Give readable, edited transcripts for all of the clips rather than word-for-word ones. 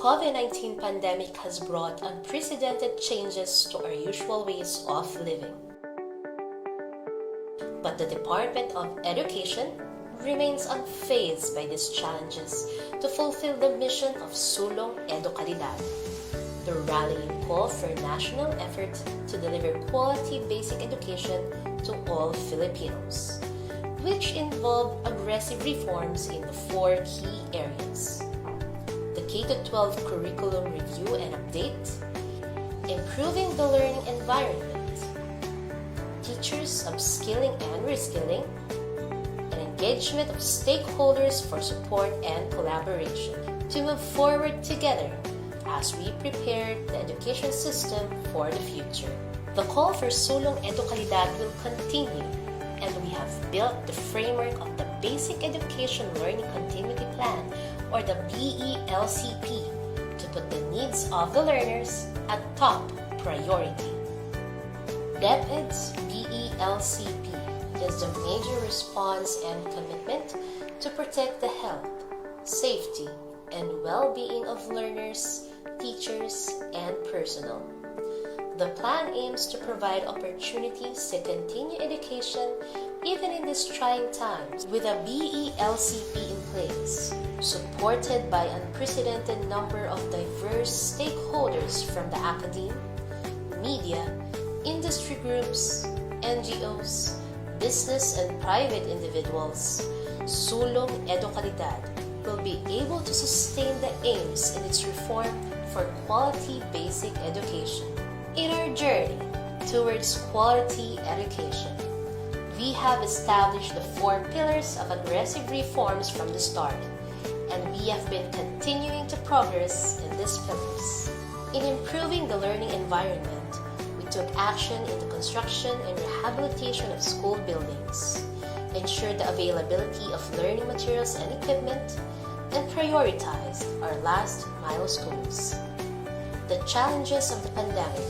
COVID-19 pandemic has brought unprecedented changes to our usual ways of living. But the Department of Education remains unfazed by these challenges to fulfill the mission of Sulong Edukalidad, the rallying call for national effort to deliver quality basic education to all Filipinos, which involve aggressive reforms in the four key areas: the K-12 curriculum review and update, improving the learning environment, teachers upskilling and reskilling, and engagement of stakeholders for support and collaboration to move forward together as we prepare the education system for the future. The call for Sulong Edukalidad will continue, and we have built the framework of the Basic Education Learning Continuity Plan, or the BELCP, to put the needs of the learners at top priority. DepEd's BELCP is the major response and commitment to protect the health, safety, and well-being of learners, teachers, and personnel. The plan aims to provide opportunities to continue education even in these trying times with a BELCP in place, supported by an unprecedented number of diverse stakeholders from the academe, media, industry groups, NGOs, business and private individuals. Sulong Edukalidad will be able to sustain the aims in its reform for quality basic education. In our journey towards quality education, we have established the four pillars of aggressive reforms from the start, and we have been continuing to progress in these pillars. In improving the learning environment, we took action in the construction and rehabilitation of school buildings, ensured the availability of learning materials and equipment, and prioritized our last mile schools. The challenges of the pandemic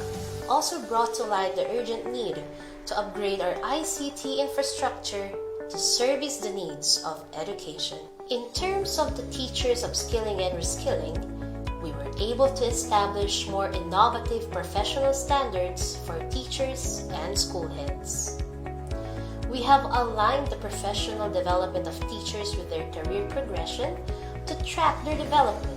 also brought to light the urgent need to upgrade our ICT infrastructure to service the needs of education. In terms of the teachers upskilling and reskilling, we were able to establish more innovative professional standards for teachers and school heads. We have aligned the professional development of teachers with their career progression to track their development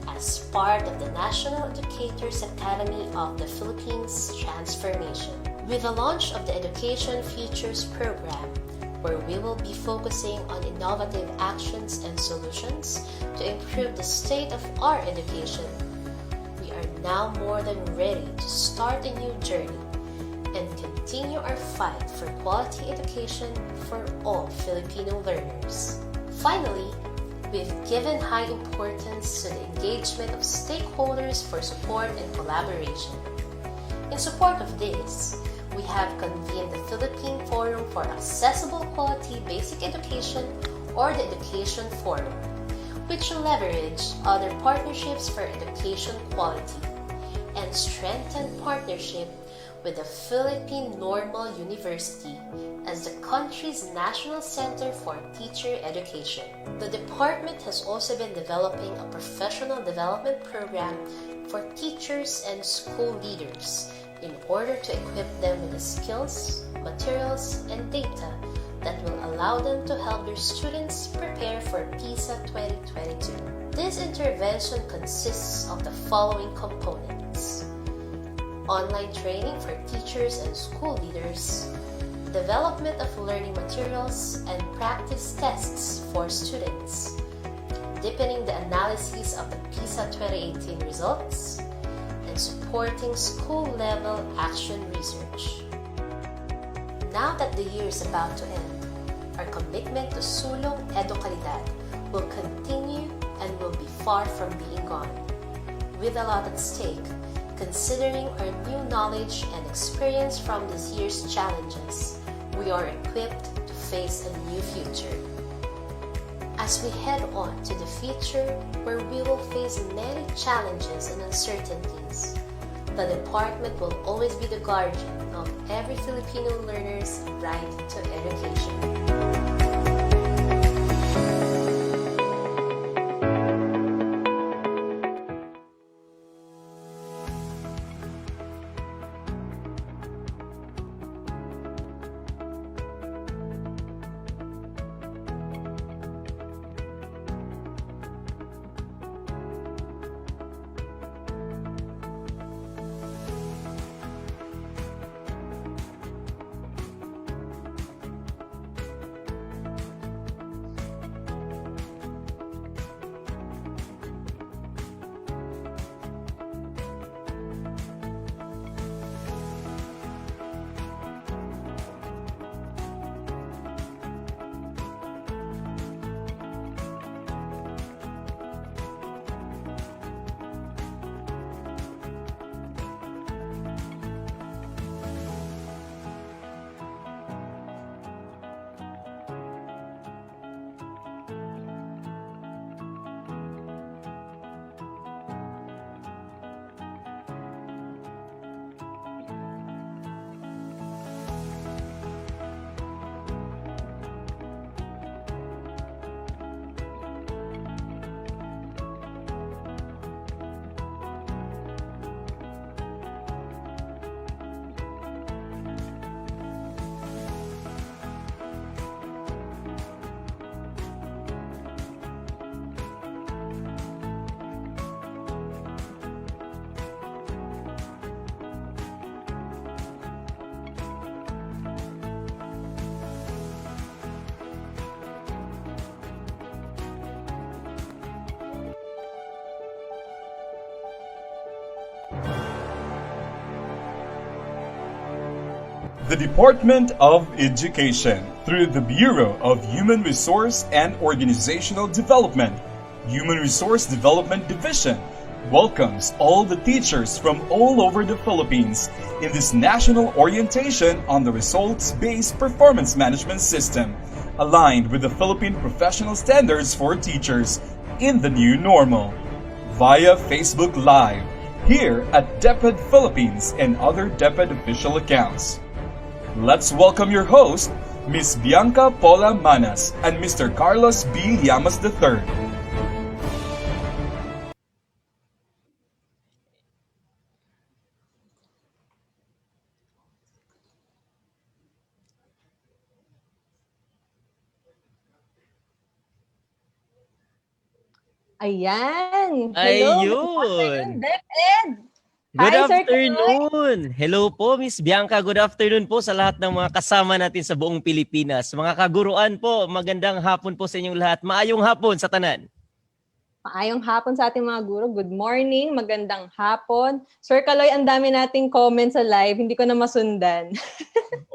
as part of the National Educators Academy of the Philippines transformation. With the launch of the Education Futures program, where we will be focusing on innovative actions and solutions to improve the state of our education, we are now more than ready to start a new journey and continue our fight for quality education for all Filipino learners. Finally, we've given high importance to the engagement of stakeholders for support and collaboration. In support of this, we have convened the Philippine Forum for Accessible Quality Basic Education, or the Education Forum, which will leverage other partnerships for education quality and strengthen partnership with the Philippine Normal University as the country's National Center for Teacher Education. The department has also been developing a professional development program for teachers and school leaders in order to equip them with the skills, materials, and data that will allow them to help their students prepare for PISA 2022. This intervention consists of the following components: online training for teachers and school leaders, development of learning materials and practice tests for students, deepening the analysis of the PISA 2018 results, and supporting school-level action research. Now that the year is about to end, our commitment to Sulong Edukalidad will continue and will be far from being gone. With a lot at stake, considering our new knowledge and experience from this year's challenges, we are equipped to face a new future. As we head on to the future where we will face many challenges and uncertainties, the department will always be the guardian of every Filipino learner's right to education. The Department of Education, through the Bureau of Human Resource and Organizational Development, Human Resource Development Division, welcomes all the teachers from all over the Philippines in this national orientation on the results-based performance management system, aligned with the Philippine Professional Standards for Teachers in the new normal. Via Facebook Live, here at DepEd Philippines and other DepEd official accounts. Let's welcome your host, Ms. Bianca Paula Manas and Mr. Carlos B. Llamas III. Ayan! Hello, good morning, Ayun! DepEd! Good Hi, Sir Kaloy! afternoon! Hello po, Miss Bianca. Good afternoon po sa lahat ng mga kasama natin sa buong Pilipinas. Mga kaguruan po, magandang hapon po sa inyong lahat. Maayong hapon sa tanan. Maayong hapon sa ating mga guro. Good morning, magandang hapon. Sir Kaloy, ang dami nating comments sa live. Hindi ko na masundan.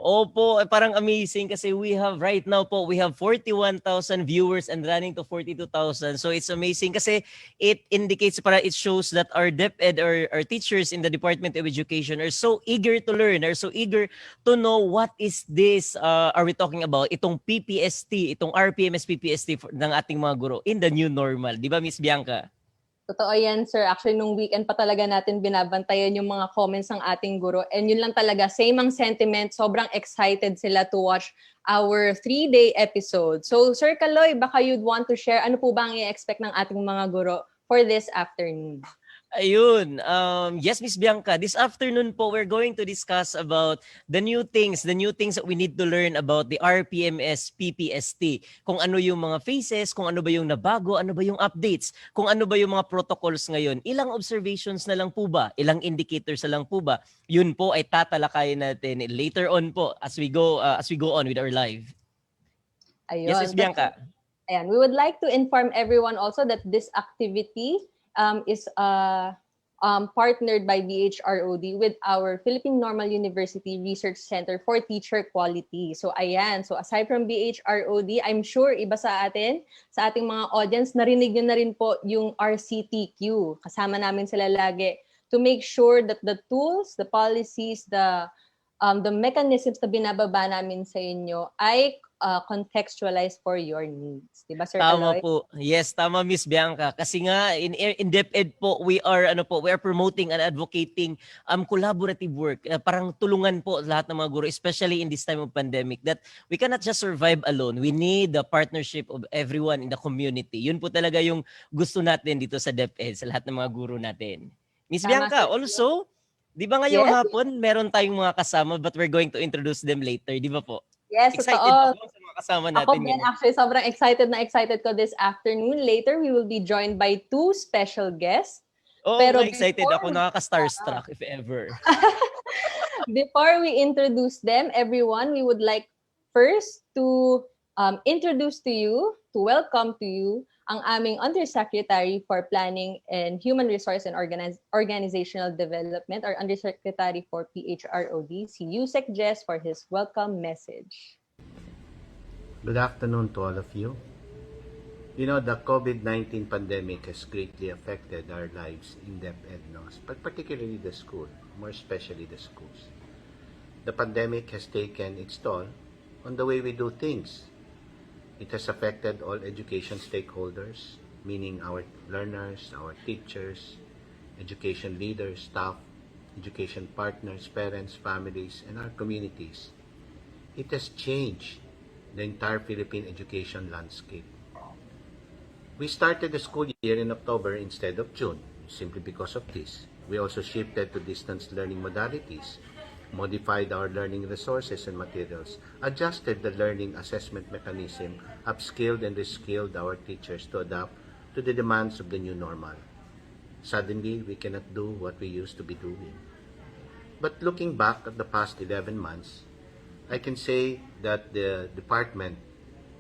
Opo, parang amazing kasi right now we have 41,000 viewers and running to 42,000. So it's amazing kasi it indicates, it shows that our DepEd or our teachers in the Department of Education are so eager to learn, are so eager to know what is this, are we talking about, itong PPST, itong RPMS PPST ng ating mga guro in the new normal. Di ba, Miss Bianca? Totoo yan, sir. Actually, nung weekend pa talaga natin binabantayan yung mga comments ng ating guro. And yun lang talaga, same ang sentiment. Sobrang excited sila to watch our 3-day episode. So, Sir Kaloy, baka you'd want to share ano po ba ang i-expect ng ating mga guro for this afternoon? Ayun. Yes, Miss Bianca, this afternoon po, we're going to discuss about the new things that we need to learn about the RPMS PPST. Kung ano yung mga phases, kung ano ba yung nabago, ano ba yung updates, kung ano ba yung mga protocols ngayon. Ilang observations na lang po ba? Ilang indicators na lang po ba? Yun po ay tatalakayin natin later on po as we go on with our live. Ayun. Yes, Miss Bianca. Ayan. We would like to inform everyone also that this activity is partnered by BHROD with our Philippine Normal University Research Center for Teacher Quality. So ayan, so aside from BHROD, I'm sure iba sa atin, sa ating mga audience, narinig nyo na rin po yung RCTQ. Kasama namin sila lagi to make sure that the tools, the policies, the mechanisms na binababa namin sa inyo ay contextualized for your needs. Diba, Sir Tama Aloy? po. Yes, tama, Miss Bianca. Kasi nga in DepEd po, we are promoting and advocating collaborative work. Parang tulungan po lahat ng mga guro, especially in this time of pandemic, that we cannot just survive alone. We need the partnership of everyone in the community. Yun po talaga yung gusto natin dito sa DepEd, sa lahat ng mga guro natin. Miss Tama, Bianca, sir. also, di ba ngayong Yes. hapon, meron tayong mga kasama but we're going to introduce them later, di ba po? Yes, Excited totoo. ako sa mga kasama Ako natin din, ngayon. actually, sobrang excited ko this afternoon. Later, we will be joined by 2 special guests. Oo, Pero excited ako. before- Nakaka-starstruck if ever. Before we introduce them, everyone, we would like first to introduce to you, to welcome to you, ang aming Undersecretary for Planning and Human Resource and Organizational Development, or Undersecretary for PHROD, si Yusek Jess, for his welcome message. Good afternoon to all of you. You know, the COVID-19 pandemic has greatly affected our lives in DepEd, but particularly the school, more especially the schools. The pandemic has taken its toll on the way we do things. It has affected all education stakeholders, meaning our learners, our teachers, education leaders, staff, education partners, parents, families, and our communities. It has changed the entire Philippine education landscape. We started the school year in October instead of June, simply because of this. We also shifted to distance learning modalities, modified our learning resources and materials, adjusted the learning assessment mechanism, upskilled and reskilled our teachers to adapt to the demands of the new normal. Suddenly, we cannot do what we used to be doing. But looking back at the past 11 months, I can say that the department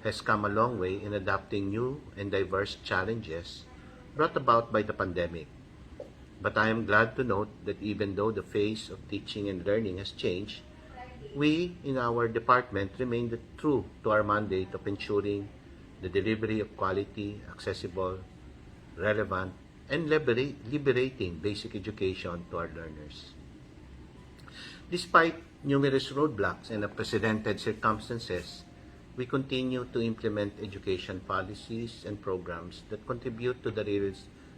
has come a long way in adapting new and diverse challenges brought about by the pandemic. But I am glad to note that even though the face of teaching and learning has changed, We, in our department, remain true to our mandate of ensuring the delivery of quality, accessible, relevant, and liberating basic education to our learners. Despite numerous roadblocks and unprecedented circumstances, we continue to implement education policies and programs that contribute to the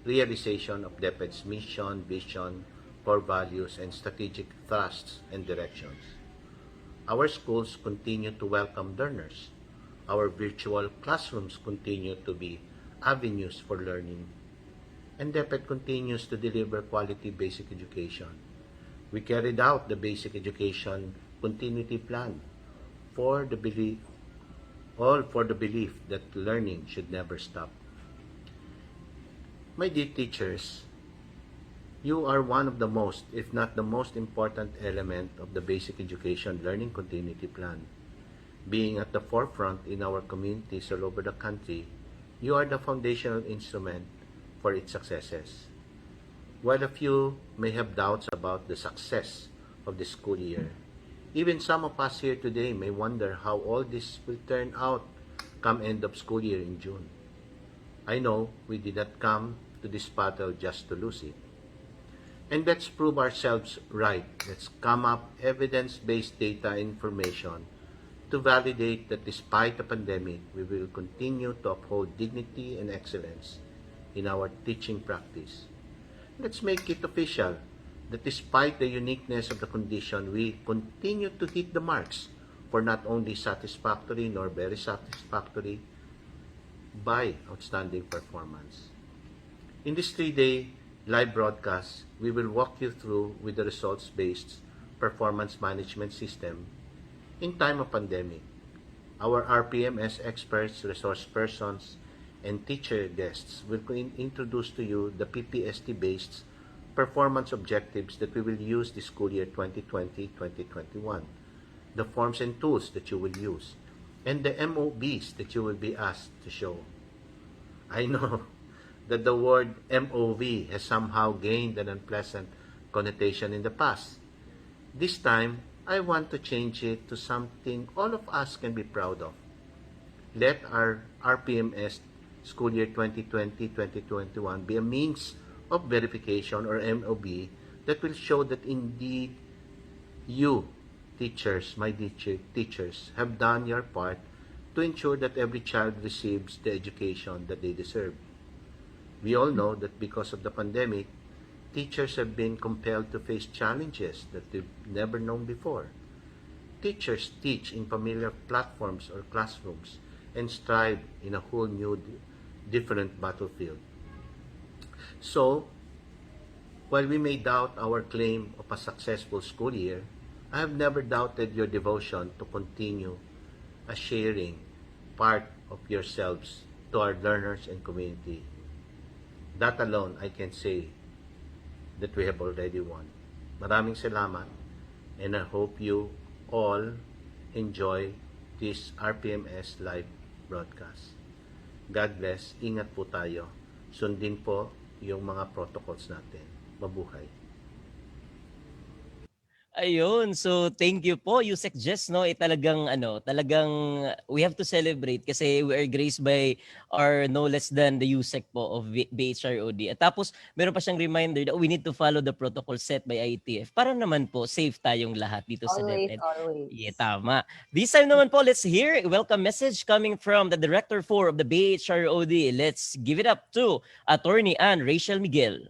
realization of DepEd's mission, vision, core values, and strategic thrusts and directions. Our schools continue to welcome learners. Our virtual classrooms continue to be avenues for learning. And DepEd continues to deliver quality basic education. We carried out the basic education continuity plan for the belief, all for the belief that learning should never stop. My dear teachers, you are one of the most, if not the most important element of the basic education learning continuity plan. Being at the forefront in our communities all over the country, you are the foundational instrument for its successes. While a few may have doubts about the success of the school year, even some of us here today may wonder how all this will turn out come end of school year in June. I know we did not come to this battle just to lose it. And let's prove ourselves right. Let's come up evidence-based data information to validate that despite the pandemic, we will continue to uphold dignity and excellence in our teaching practice. Let's make it official that despite the uniqueness of the condition, we continue to hit the marks for not only satisfactory nor very satisfactory by outstanding performance. In this 3-day live broadcast, we will walk you through with the results-based performance management system in time of pandemic. Our RPMS experts, resource persons, and teacher guests will introduce to you the PPST-based performance objectives that we will use this school year 2020-2021, the forms and tools that you will use, and the MOBs that you will be asked to show. I know that the word MOV has somehow gained an unpleasant connotation in the past. This time, I want to change it to something all of us can be proud of. Let our RPMS school year 2020-2021 be a means of verification or MOB that will show that indeed you, teachers, my teachers, have done your part to ensure that every child receives the education that they deserve. We all know that because of the pandemic, teachers have been compelled to face challenges that they've never known before. Teachers teach in familiar platforms or classrooms and strive in a whole new, different battlefield. So, while we may doubt our claim of a successful school year, I have never doubted your devotion to continue a sharing part of yourselves to our learners and community. That alone, I can say that we have already won. Maraming salamat, and I hope you all enjoy this RPMS live broadcast. God bless. Ingat po tayo. Sundin po yung mga protocols natin. Mabuhay. Ayun, so thank you po. You suggest no, talagang we have to celebrate kasi we are graced by our no less than the USEC po of BHROD. At tapos meron pa siyang reminder that we need to follow the protocol set by ITF para naman po safe tayong lahat dito sa DepEd. Always. Yeah, tama. This time naman po, let's hear a welcome message coming from the Director 4 of the BHROD. Let's give it up to Attorney Ann Rachel Miguel.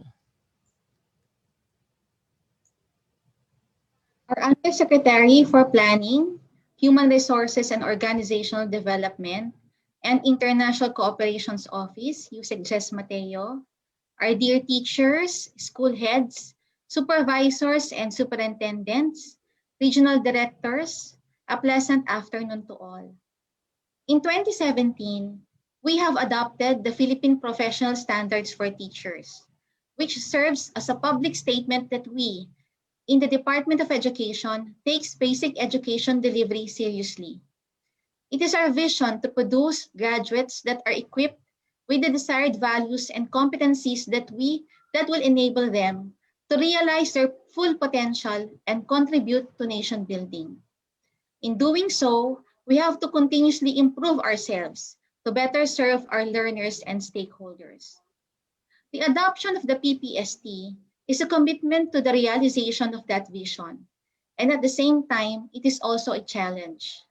Our Undersecretary for Planning, Human Resources and Organizational Development, and International Cooperations Office, USEC Jess Mateo, our dear teachers, school heads, supervisors and superintendents, regional directors, a pleasant afternoon to all. In 2017, we have adopted the Philippine Professional Standards for Teachers, which serves as a public statement that we, in the Department of Education, takes basic education delivery seriously. It is our vision to produce graduates that are equipped with the desired values and competencies that will enable them to realize their full potential and contribute to nation building. In doing so, we have to continuously improve ourselves to better serve our learners and stakeholders. The adoption of the PPST is a commitment to the realization of that vision. And at the same time, it is also a challenge.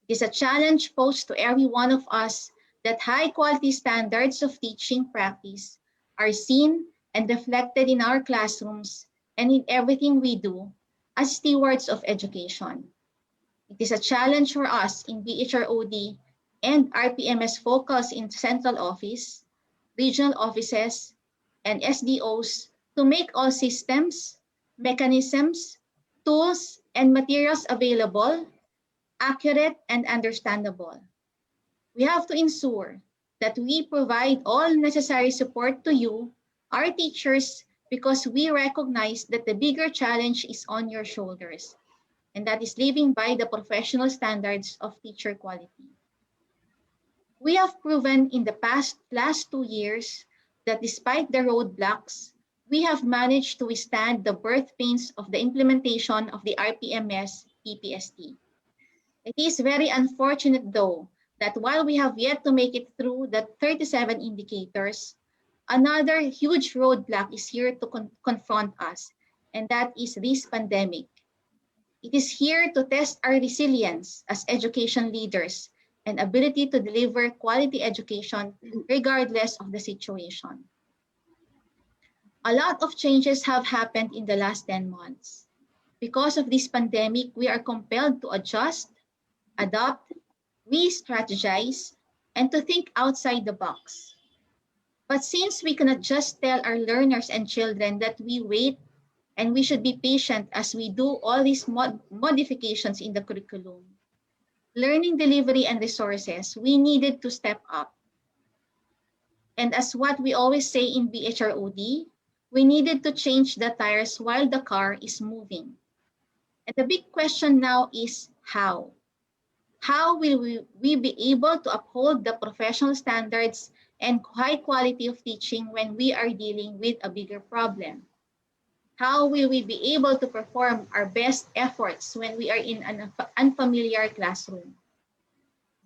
It is a challenge posed to every one of us that high-quality standards of teaching practice are seen and reflected in our classrooms and in everything we do as stewards of education. It is a challenge for us in BHROD and RPMS focus in central office, regional offices, and SDOs to make all systems, mechanisms, tools, and materials available, accurate, and understandable. We have to ensure that we provide all necessary support to you, our teachers, because we recognize that the bigger challenge is on your shoulders, and that is living by the professional standards of teacher quality. We have proven in the last 2 years that despite the roadblocks, we have managed to withstand the birth pains of the implementation of the RPMS PPST. It is very unfortunate, though, that while we have yet to make it through the 37 indicators, another huge roadblock is here to confront us, and that is this pandemic. It is here to test our resilience as education leaders and ability to deliver quality education regardless of the situation. A lot of changes have happened in the last 10 months. Because of this pandemic, we are compelled to adjust, adapt, re-strategize, and to think outside the box. But since we cannot just tell our learners and children that we wait and we should be patient as we do all these modifications in the curriculum, learning delivery and resources, we needed to step up. And as what we always say in BHROD, we needed to change the tires while the car is moving. And the big question now is how? How will we be able to uphold the professional standards and high quality of teaching when we are dealing with a bigger problem? How will we be able to perform our best efforts when we are in an unfamiliar classroom?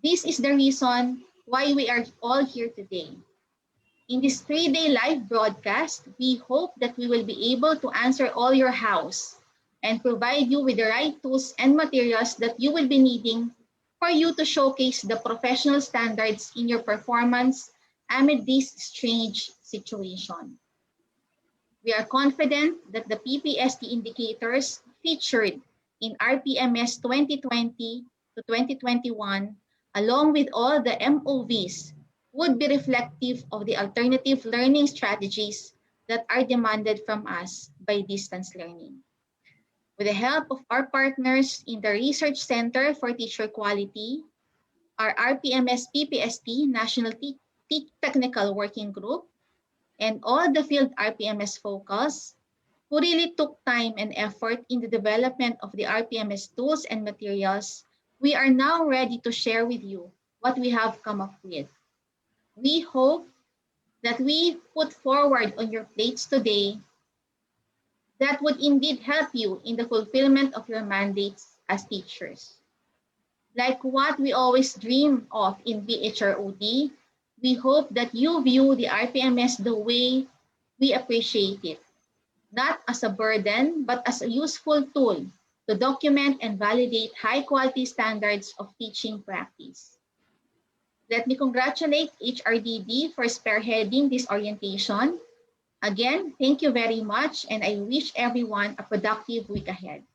This is the reason why we are all here today. In this 3-day live broadcast, we hope that we will be able to answer all your hows and provide you with the right tools and materials that you will be needing for you to showcase the professional standards in your performance amid this strange situation. We are confident that the PPST indicators featured in RPMS 2020 to 2021, along with all the MOVs, would be reflective of the alternative learning strategies that are demanded from us by distance learning. With the help of our partners in the Research Center for Teacher Quality, our RPMS PPST National Technical Working Group, and all the field RPMS focus, who really took time and effort in the development of the RPMS tools and materials, we are now ready to share with you what we have come up with. We hope that we put forward on your plates today that would indeed help you in the fulfillment of your mandates as teachers. Like what we always dream of in BHROD, we hope that you view the RPMS the way we appreciate it, not as a burden, but as a useful tool to document and validate high-quality standards of teaching practice. Let me congratulate HRDD for spearheading this orientation. Again, thank you very much, and I wish everyone a productive week ahead.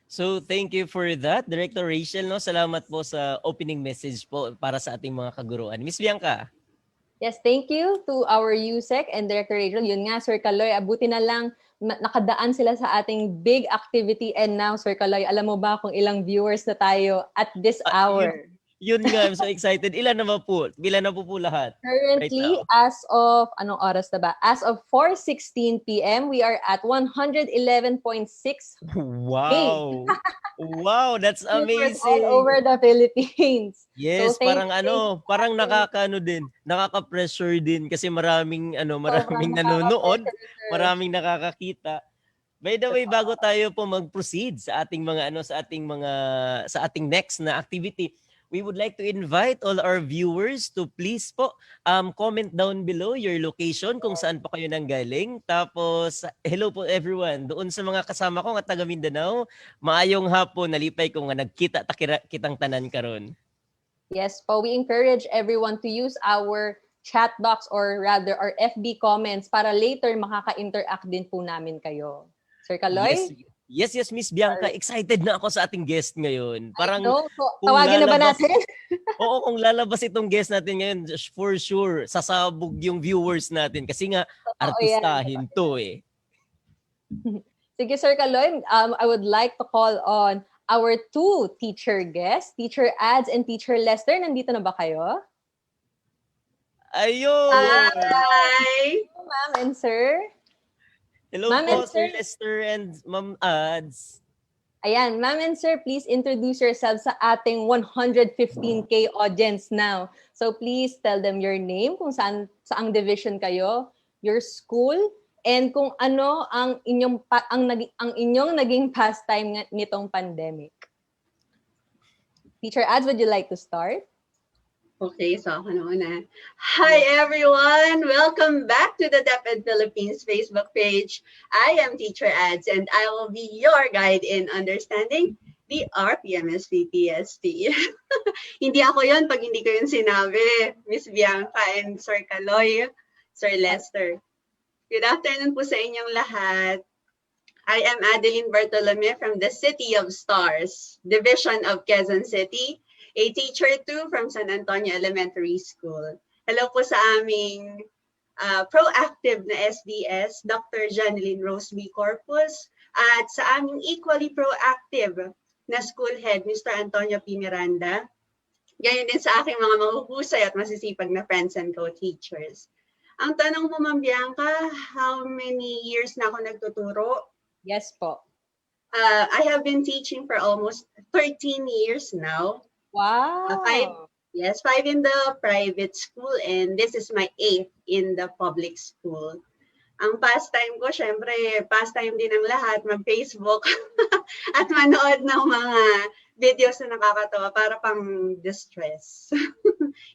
So thank you for that, Director Rachel. No? Salamat po sa opening message po para sa ating mga kaguruan. Miss Bianca. Yes, thank you to our USEC and Director Rachel. Yun nga, Sir Kaloy, abuti na lang nakadaan sila sa ating big activity. And now, Sir Kaloy, alam mo ba kung ilang viewers na tayo at this hour? Yun nga, I'm so excited. Ilan na po? Bilan na po lahat right Currently, now? as of, anong oras na ba? As of 4:16 p.m., we are at 111.6 Wow! Wow, that's viewers all amazing. over the Philippines. So, Yes, thank parang you. parang nakakaano din, nakaka-pressure din kasi maraming Sobrang maraming nanonood, nakaka-pressure, sir. maraming nakakakita. By the way, bago tayo po mag-proceed sa ating mga sa ating next na activity, we would like to invite all our viewers to please po comment down below your location kung saan po kayo nanggaling. Tapos hello po everyone doon sa mga kasama ko nga taga Mindanao. Maayong hapon, nalipay ko nga nagkita kitang tanan karon. Yes po, we encourage everyone to use our chat box or rather our FB comments para later makaka-interact din po namin kayo. Sir Kaloy? Yes, Miss Bianca. Excited na ako sa ating guest ngayon. Parang No, so, kung tawagin na ba lalabas, natin? oo, kung lalabas itong guest natin ngayon, for sure, sasabog yung viewers natin. Kasi nga, Totoo yan. artistahin to eh. Sige, Sir Kaloy, I would like to call on our two teacher guests, Teacher Ads and Teacher Lester. Nandito na ba kayo? Ayun! Hi! Hello, ma'am and sir. Hello Ma'am po, and Sir sir. Lester and Ma'am Ads. Ayan, ma'am and sir, please introduce yourselves sa ating 115K audience now. So please tell them your name, kung saang division kayo, your school, and kung ano ang inyong naging pastime nitong pandemic. Teacher Ads, would you like to start? Okay, so ako na. Hi everyone! Welcome back to the DepEd Philippines Facebook page. I am Teacher Ads and I will be your guide in understanding the RPMS PTSD. Hindi ako yon pag hindi ko yun sinabi. Miss Bianca and Sir Kaloy, Sir Lester. Good afternoon po sa inyong lahat. I am Adeline Bartolome from the City of Stars, Division of Quezon City, a teacher too from San Antonio Elementary School. Hello po sa aming proactive na SDS, Dr. Janeline Rose B. Corpus, at sa aming equally proactive na school head, Mr. Antonio P. Miranda. Ganyan din sa aking mga mahuhusay at masisipag na friends and co-teachers. Ang tanong mo, Ma'am Bianca, how many years na ako nagtuturo? Yes po. I have been teaching for almost 13 years now. Wow. 5 in the private school and this is my 8th in the public school. Ang pastime ko, syempre, pastime din ng lahat, mag-Facebook at manood ng mga videos na nakakatawa para pang distress.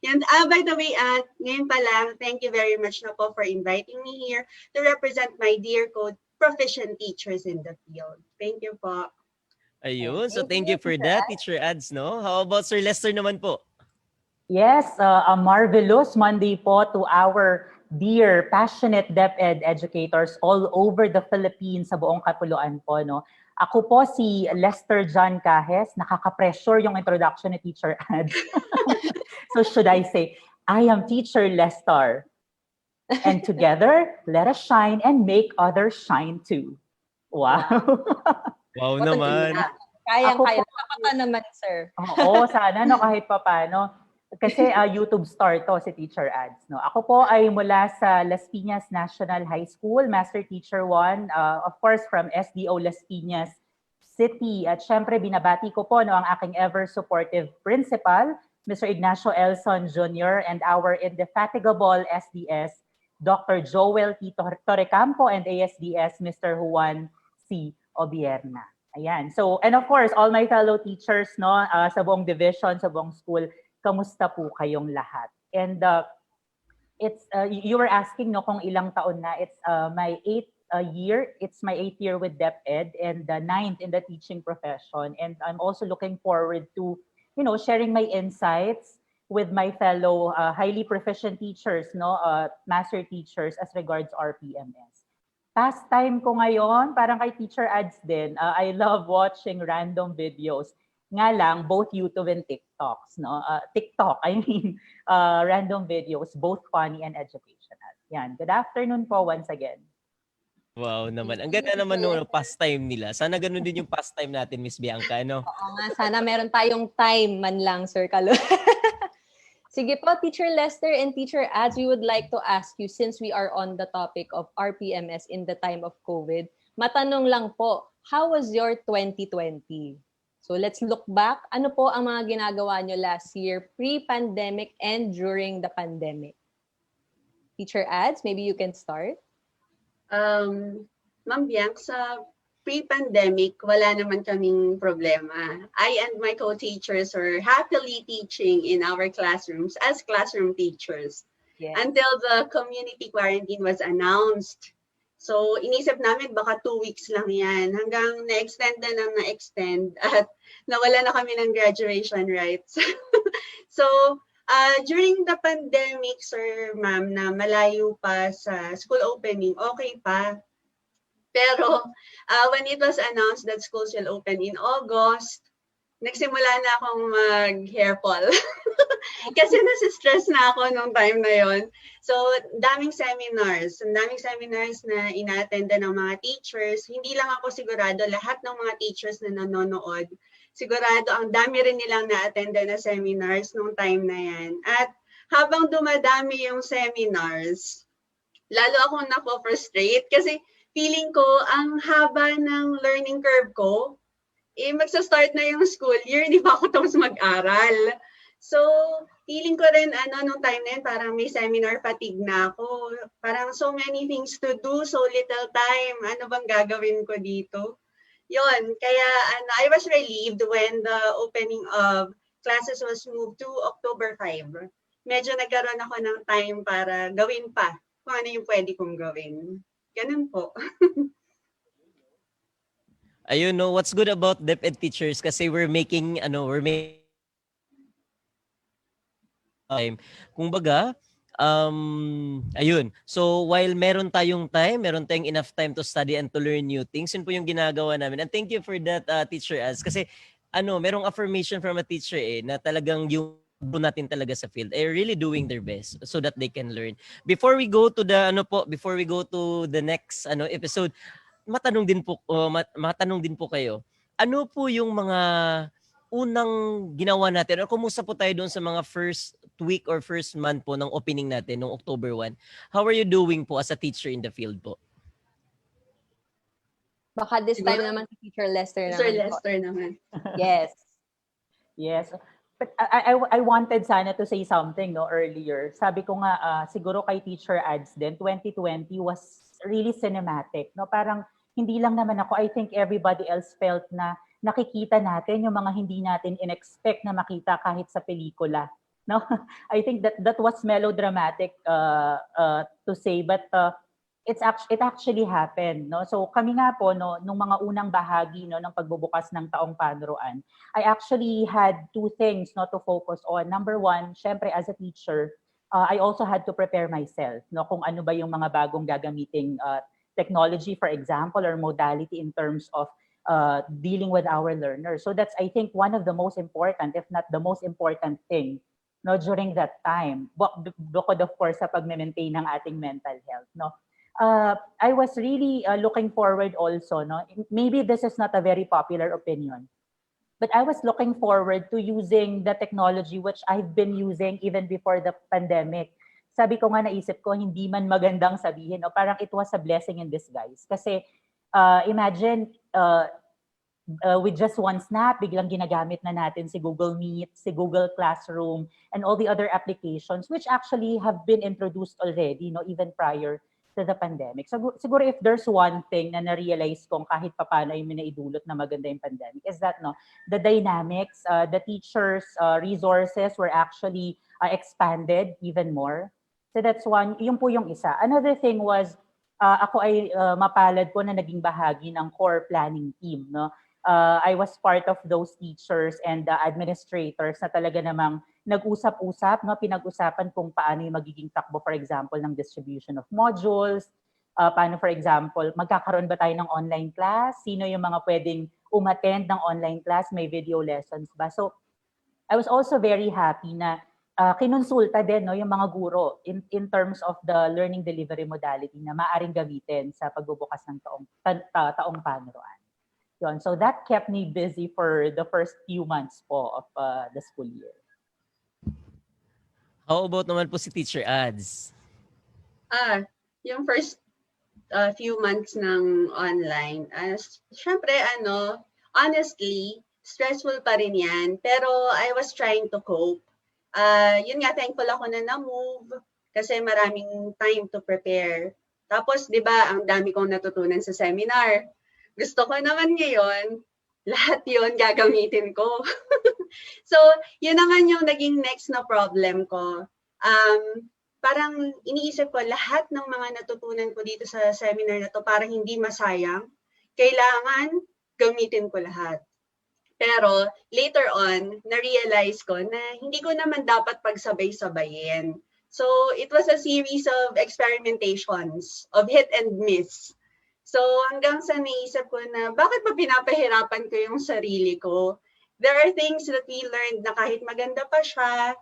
And by the way, ngayon pa lang, thank you very much na po for inviting me here to represent my dear proficient teachers in the field. Thank you po. Ayun, so thank you for that, Teacher Ads, no? How about Sir Lester naman po? Yes, a marvelous Monday po to our dear, passionate DepEd educators all over the Philippines sa buong kapuluan po, no? Ako po si Lester John Cajes, nakaka-pressure yung introduction ni Teacher Ads. So should I say, I am Teacher Lester. And together, let us shine and make others shine too. Wow. Wow naman. Kaya-kaya. Kapata naman, sir. Oo, sana no, kahit pa paano. Kasi YouTube star to si Teacher Ads. No? Ako po ay mula sa Las Piñas National High School, Master Teacher 1, of course from SDO Las Piñas City. At syempre binabati ko po no, ang aking ever supportive principal, Mr. Ignacio Elson Jr. and our indefatigable SDS, Dr. Joel T. Torrecampo and ASDS, Mr. Juan C. Obierna. Ayan. So, and of course, all my fellow teachers no, sa buong division, sa buong school, kamusta po kayong lahat? And it's you were asking no kung ilang taon na. It's my 8th year. It's my 8th year with DepEd and the 9th in the teaching profession. And I'm also looking forward to, you know, sharing my insights with my fellow highly proficient teachers, no, master teachers as regards RPMS. Pastime ko ngayon, parang kay Teacher Ads din. I love watching random videos. Nga lang, both YouTube and TikToks, no? TikTok, I mean, random videos, both funny and educational. Yan. Good afternoon po once again. Wow naman. Ang Thank ganda you, naman Teacher nung Lester. pastime nila. Sana ganun din yung pastime natin, Miss Bianca, no? Oo nga, sana meron tayong time man lang, Sir Kalo. Sige po, Teacher Lester and Teacher Ads, we would like to ask you, since we are on the topic of RPMS in the time of COVID, matanong lang po, how was your 2020? So let's look back. Ano po ang mga ginagawa nyo last year, pre-pandemic and during the pandemic? Teacher Ads, maybe you can start. Ma'am Bianc, sa pre-pandemic, wala naman kaming problema. I and my co-teachers were happily teaching in our classrooms as classroom teachers until the community quarantine was announced. So, inisip namin baka 2 weeks lang yan. Hanggang na-extend na ng na-extend at nawala na kami ng graduation rights. So, during the pandemic, sir, ma'am, na malayo pa sa school opening, okay pa. Pero when it was announced that schools will open in August, nagsimula na akong mag-hair fall. Kasi nasi-stress na ako nung time na yon. So, daming seminars na ina-attenda ng mga teachers. Hindi lang ako sigurado, lahat ng mga teachers na nanonood, sigurado ang dami rin nilang na-attenda na seminars nung time na yan. At habang dumadami yung seminars, lalo akong napo-frustrate kasi feeling ko ang haba ng learning curve ko. Magsa-start na yung school year, di ba ako tapos mag-aral? So, feeling ko rin, nung time na yun, parang may seminar fatigue na ako. Parang so many things to do, so little time. Ano bang gagawin ko dito? Yon, kaya I was relieved when the opening of classes was moved to October 5. Medyo nagkaroon ako ng time para gawin pa kung ano yung pwede kong gawin. Ganun po. Ayun, no, what's good about DepEd teachers kasi we're making time. Kumbaga, ayun. So, while meron tayong time, meron tayong enough time to study and to learn new things, yun po yung ginagawa namin. And thank you for that, Teacher Az. Kasi, merong affirmation from a teacher na talagang yung natin talaga sa field ay really doing their best so that they can learn. Before we go to the next episode, matanong din po kayo. Ano po yung mga unang ginawa natin? O kumusta po tayo doon sa mga first week or first month po ng opening natin noong October 1? How are you doing po as a teacher in the field po? Baka this time naman si Teacher Lester naman. Sir Lester naman. Yes. Yes. But I wanted sana to say something earlier. Sabi ko nga, siguro kay Teacher Ads din, 2020 was really cinematic. Parang hindi lang naman ako, I think everybody else felt na nakikita natin yung mga hindi natin in-expect na makita kahit sa pelikula. No? I think that was melodramatic to say, but it actually happened. No? So kami nga po, nung mga unang bahagi ng pagbubukas ng taong panuruan, I actually had two things to focus on. Number one, syempre as a teacher, I also had to prepare myself kung ano ba yung mga bagong gagamiting technology, for example, or modality in terms of dealing with our learners. So that's, I think, one of the most important, if not the most important thing during that time. Bukod of course sa pag-maintain ng ating mental health. I was really looking forward also. Maybe this is not a very popular opinion, but I was looking forward to using the technology which I've been using even before the pandemic. Sabi ko nga, naisip ko, hindi man magandang sabihin, parang it was a blessing in disguise. Kasi imagine, with just one snap, biglang ginagamit na natin si Google Meet, si Google Classroom, and all the other applications which actually have been introduced already, even prior to the pandemic. So, siguro if there's one thing na na-realize kong kahit papaano yung minaidulot na maganda yung pandemic is that the dynamics, the teachers' resources were actually expanded even more. So that's one, yung po yung isa. Another thing was, ako ay mapalad po na naging bahagi ng core planning team. I was part of those teachers and administrators na talaga namang nag-usap-usap, pinag-usapan kung paano yung magiging takbo, for example, ng distribution of modules, paano, for example, magkakaroon ba tayo ng online class, sino yung mga pwedeng umattend ng online class, may video lessons ba. So I was also very happy na kinonsulta din no, yung mga guro in terms of the learning delivery modality na maaaring gamitin sa pagbubukas ng taong panuruan. Yun. So that kept me busy for the first few months po of the school year. How about naman po si Teacher Ads? Yung first few months ng online, syempre honestly, stressful pa rin yan. Pero I was trying to cope. Yun nga, thankful ako na na-move kasi maraming time to prepare. Tapos, di ba, ang dami kong natutunan sa seminar. Gusto ko naman ngayon, lahat yun gagamitin ko. So, yun naman yung naging next na problem ko. Parang iniisip ko lahat ng mga natutunan ko dito sa seminar na to para hindi masayang, kailangan gamitin ko lahat. Pero later on, na-realize ko na hindi ko naman dapat pagsabay-sabayin. So it was a series of experimentations, of hit and miss. So hanggang sa naisip ko na bakit ba pinapahirapan ko yung sarili ko? There are things that we learned na kahit maganda pa siya,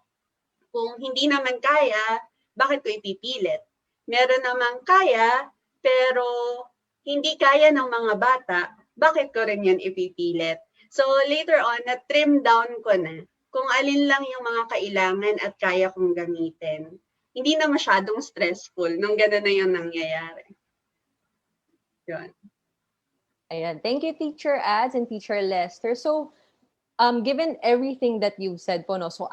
kung hindi naman kaya, bakit ko ipipilit? Meron namang kaya, pero hindi kaya ng mga bata, bakit ko rin yan ipipilit? So later on, na-trim down ko na kung alin lang yung mga kailangan at kaya kong gamitin. Hindi na masyadong stressful nung gano'n na yung nangyayari. Yun. Ayan. Thank you, Teacher Ads and Teacher Lester. So, given everything that you've said po, no, so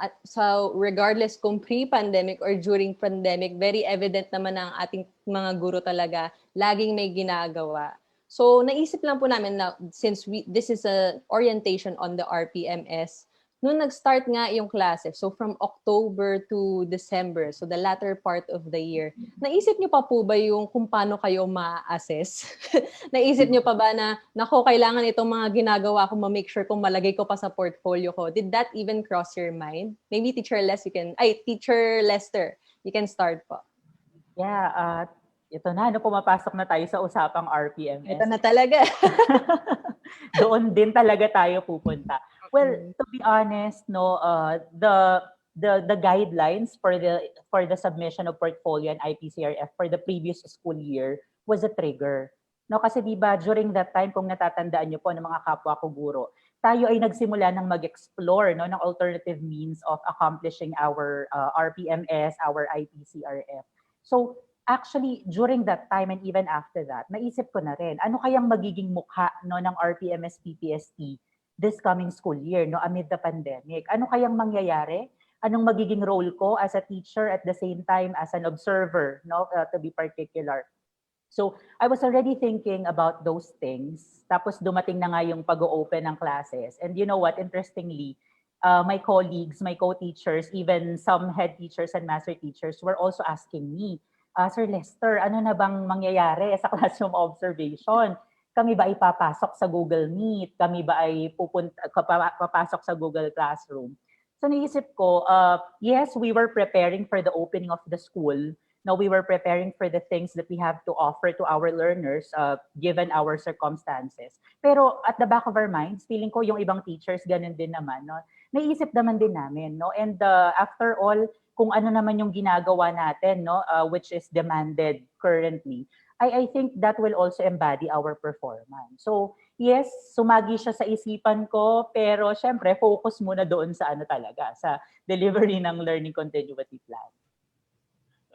regardless kung pre-pandemic or during pandemic, very evident naman ang ating mga guro talaga, laging may ginagawa. So, naisip lang po namin na since this is a orientation on the RPMS, nung nag-start nga yung klase, so from October to December, so the latter part of the year, naisip nyo pa po ba yung kung paano kayo ma-assess? Naisip nyo pa ba na, nako, kailangan itong mga ginagawa ko ma-make sure kung malagay ko pa sa portfolio ko? Did that even cross your mind? Maybe Teacher Lester, you can start po. Yeah, ito na, pumapasok na tayo sa usapang RPMS. Ito na talaga. Doon din talaga tayo pupunta. Well, to be honest, no, the guidelines for the submission of portfolio and IPCRF for the previous school year was a trigger. No, kasi di ba during that time, kung natatandaan niyo po ng mga kapwa ko guro, tayo ay nagsimula ng mag-explore no ng alternative means of accomplishing our RPMS, our IPCRF. So actually, during that time and even after that, naisip ko na rin, ano kayang magiging mukha no, ng RPMS PPST this coming school year no, amid the pandemic? Ano kayang mangyayari? Anong magiging role ko as a teacher at the same time as an observer, no, to be particular? So, I was already thinking about those things. Tapos dumating na nga yung pag-o-open ng classes. And you know what, interestingly, my colleagues, my co-teachers, even some head teachers and master teachers were also asking me, Sir Lester, ano na bang mangyayari sa classroom observation? Kami ba ay papasok sa Google Meet? Kami ba ay papasok sa Google Classroom? So naisip ko, yes, we were preparing for the opening of the school. No, we were preparing for the things that we have to offer to our learners given our circumstances. Pero at the back of our minds, feeling ko yung ibang teachers ganun din naman. No? Naisip naman din namin. No? And after all, kung ano naman yung ginagawa natin, no, which is demanded currently, I think that will also embody our performance. So, yes, sumagi siya sa isipan ko, pero syempre, focus muna doon sa ano talaga, sa delivery ng learning continuity plan.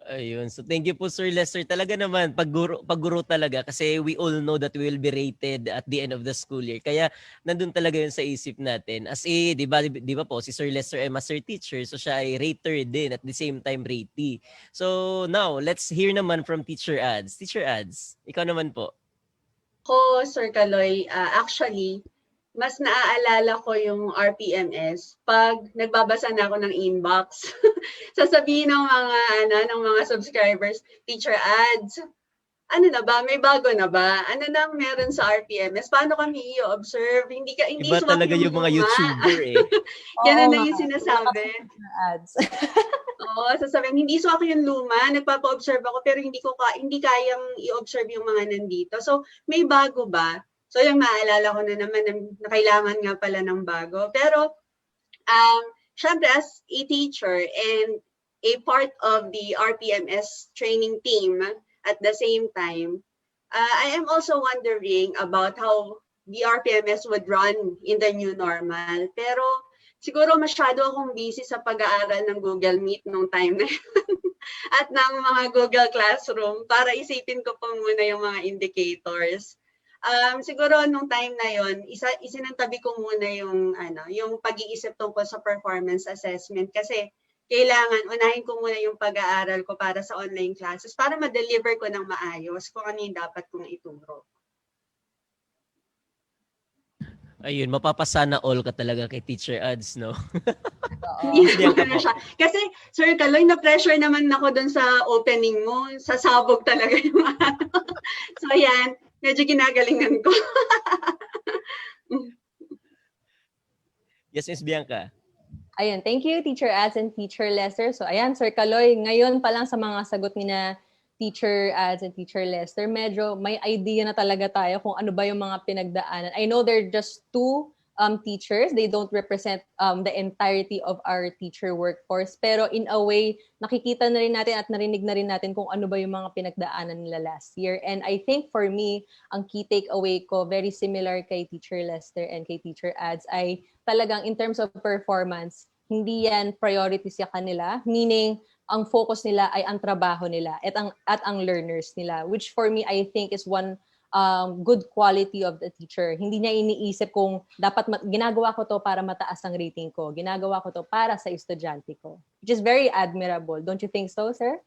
Ayun. So thank you po Sir Lester. Talaga naman pagguro talaga kasi we all know that we will be rated at the end of the school year. Kaya nandun talaga yun sa isip natin. As di ba po si Sir Lester ay master teacher, so siya ay rater din at the same time ratee. So now, let's hear naman from Teacher Ads. Teacher Ads, ikaw naman po. Ko, Sir Kaloy, actually, mas naaalala ko yung RPMS pag nagbabasa na ako ng inbox. Sasabihin ng mga subscribers, Teacher Ads, ano na ba? May bago na ba? Ano nang meron sa RPMS? Paano kami i-observe? Hindi Iba talaga yung mga YouTuber eh. Ganun na yung sinasabi. Ads. Oo, sasabihin, hindi swak yung luma, nagpapa-observe ako pero hindi kayang i-observe yung mga nandito. So, may bago ba? So, yung naalala ko na naman na kailangan nga pala ng bago. Pero, syempre as a teacher and a part of the RPMS training team at the same time, I am also wondering about how the RPMS would run in the new normal. Pero siguro masyado akong busy sa pag-aaral ng Google Meet nung time na yun at ng mga Google Classroom para isipin ko pa muna yung mga indicators. Siguro nung time na yon, isinantabi ko muna yung pag-iisip tungkol sa performance assessment kasi kailangan unahin ko muna yung pag-aaral ko para sa online classes para ma-deliver ko ng maayos kung ano yung dapat kong ituro. Ayun, mapapasana all ka talaga kay Teacher Ads, no? Hindi Bianca naman po. siya. Kasi, Sir Kaloy, na-pressure naman ako dun sa opening mo. Sasabog talaga yung So, yan. Medyo ginagalingan ko. Yes, Miss Bianca. Ayan, thank you, Teacher Ads and Teacher Lester. So ayan, Sir Kaloy, ngayon pa lang sa mga sagot ni na Teacher Ads and Teacher Lester, medyo may idea na talaga tayo kung ano ba yung mga pinagdaanan. I know they're just two teachers. They don't represent the entirety of our teacher workforce. Pero in a way, nakikita na rin natin at narinig na rin natin kung ano ba yung mga pinagdaanan nila last year. And I think for me, ang key takeaway ko, very similar kay Teacher Lester and kay Teacher Ads, ay talagang in terms of performance, hindi yan priority sa kanila. Meaning, ang focus nila ay ang trabaho nila at ang learners nila. Which for me, I think is one good quality of the teacher. Hindi niya iniisip kung dapat ginagawa ko to para mataas ang rating ko. Ginagawa ko to para sa estudyante ko. Which is very admirable. Don't you think so, sir?